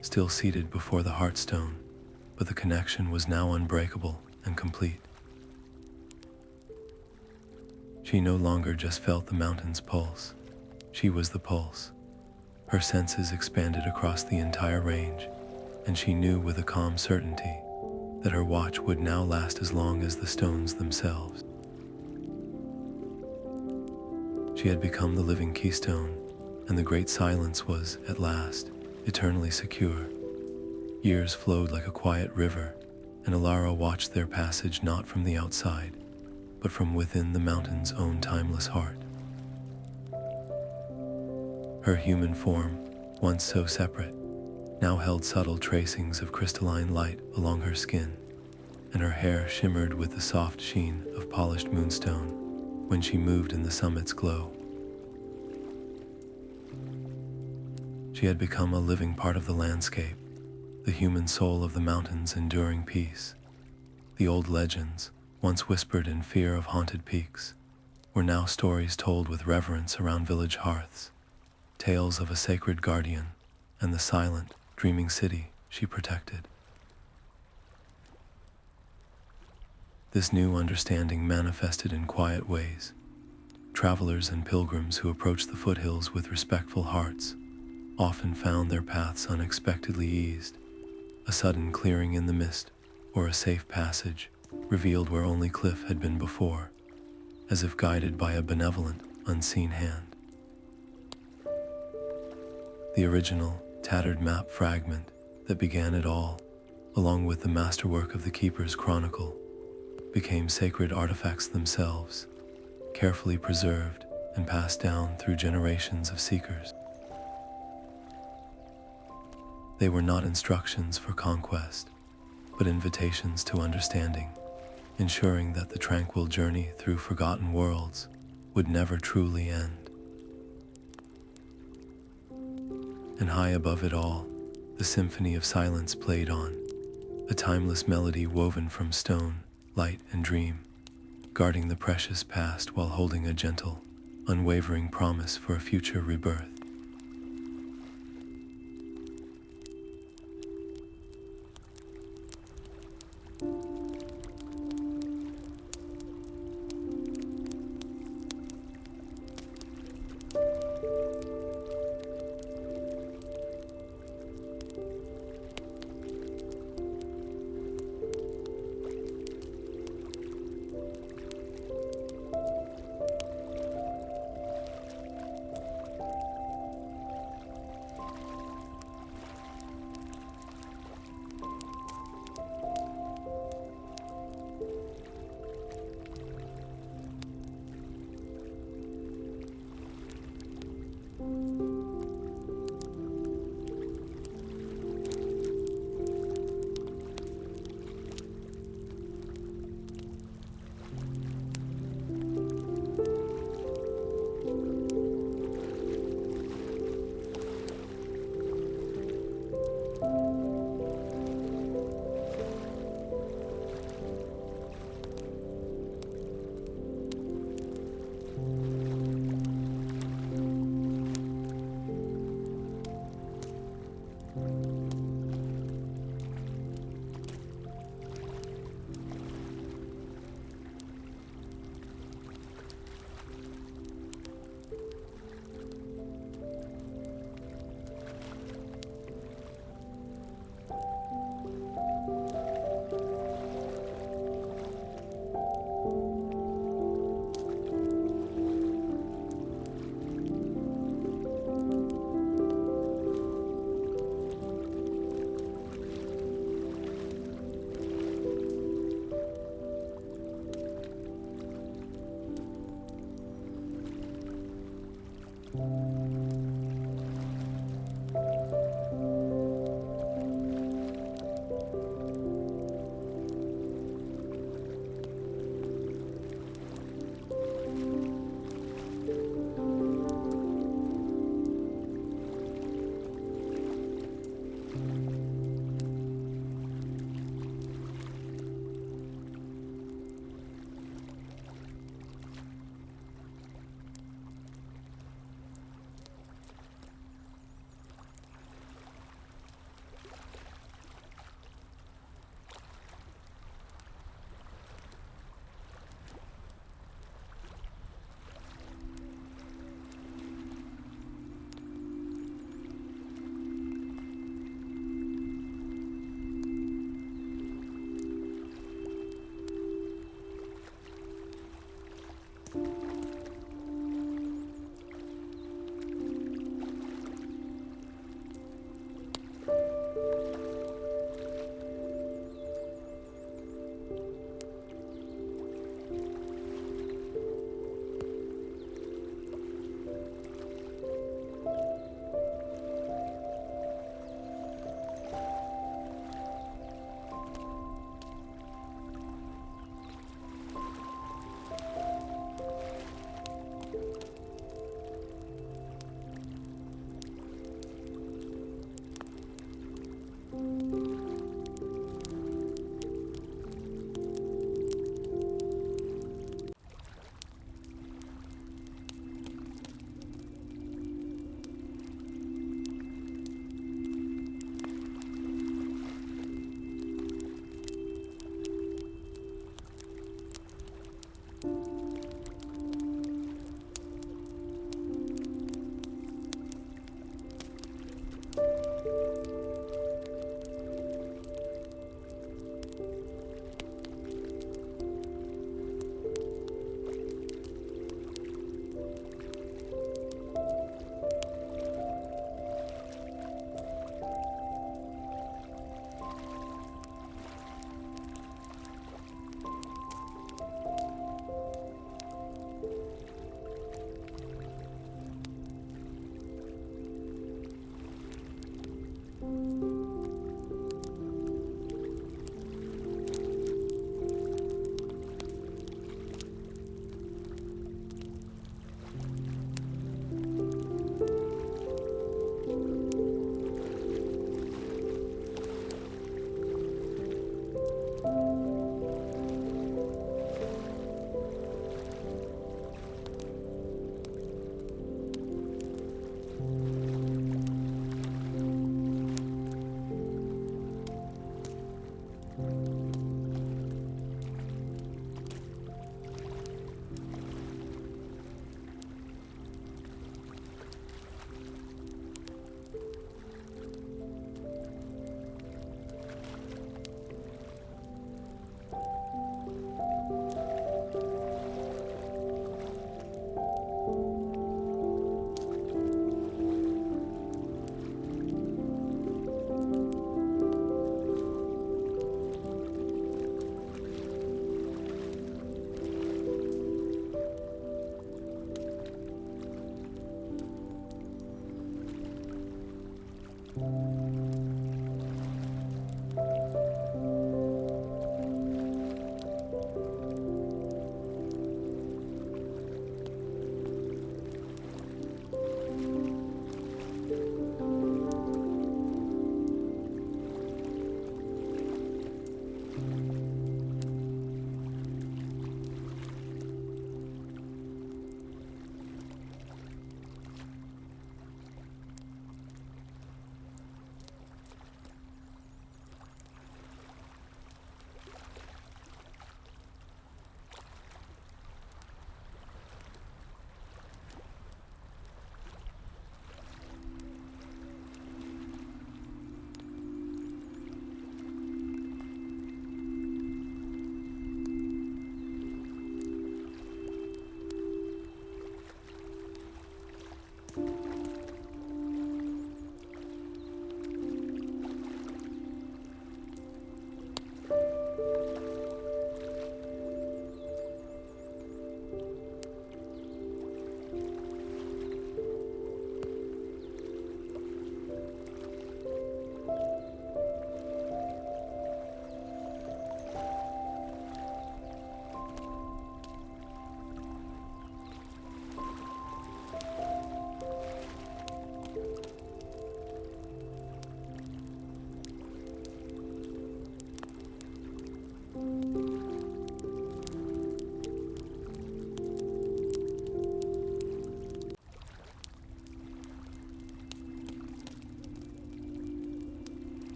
still seated before the heartstone, but the connection was now unbreakable and complete. She no longer just felt the mountain's pulse, she was the pulse. Her senses expanded across the entire range, and she knew with a calm certainty that her watch would now last as long as the stones themselves. She had become the living keystone, and the great silence was, at last, eternally secure. Years flowed like a quiet river, and Alara watched their passage not from the outside, but from within the mountain's own timeless heart. Her human form, once so separate, now held subtle tracings of crystalline light along her skin, and her hair shimmered with the soft sheen of polished moonstone when she moved in the summit's glow. She had become a living part of the landscape, the human soul of the mountain's enduring peace. The old legends, once whispered in fear of haunted peaks, were now stories told with reverence around village hearths, tales of a sacred guardian and the silent, dreaming city she protected. This new understanding manifested in quiet ways. Travelers and pilgrims who approached the foothills with respectful hearts often found their paths unexpectedly eased. A sudden clearing in the mist or a safe passage revealed where only cliff had been before, as if guided by a benevolent, unseen hand. The original, tattered map fragment that began it all, along with the masterwork of the Keeper's Chronicle, became sacred artifacts themselves, carefully preserved and passed down through generations of seekers. They were not instructions for conquest, but invitations to understanding, ensuring that the tranquil journey through forgotten worlds would never truly end. And high above it all, the symphony of silence played on, a timeless melody woven from stone, light, and dream, guarding the precious past while holding a gentle, unwavering promise for a future rebirth.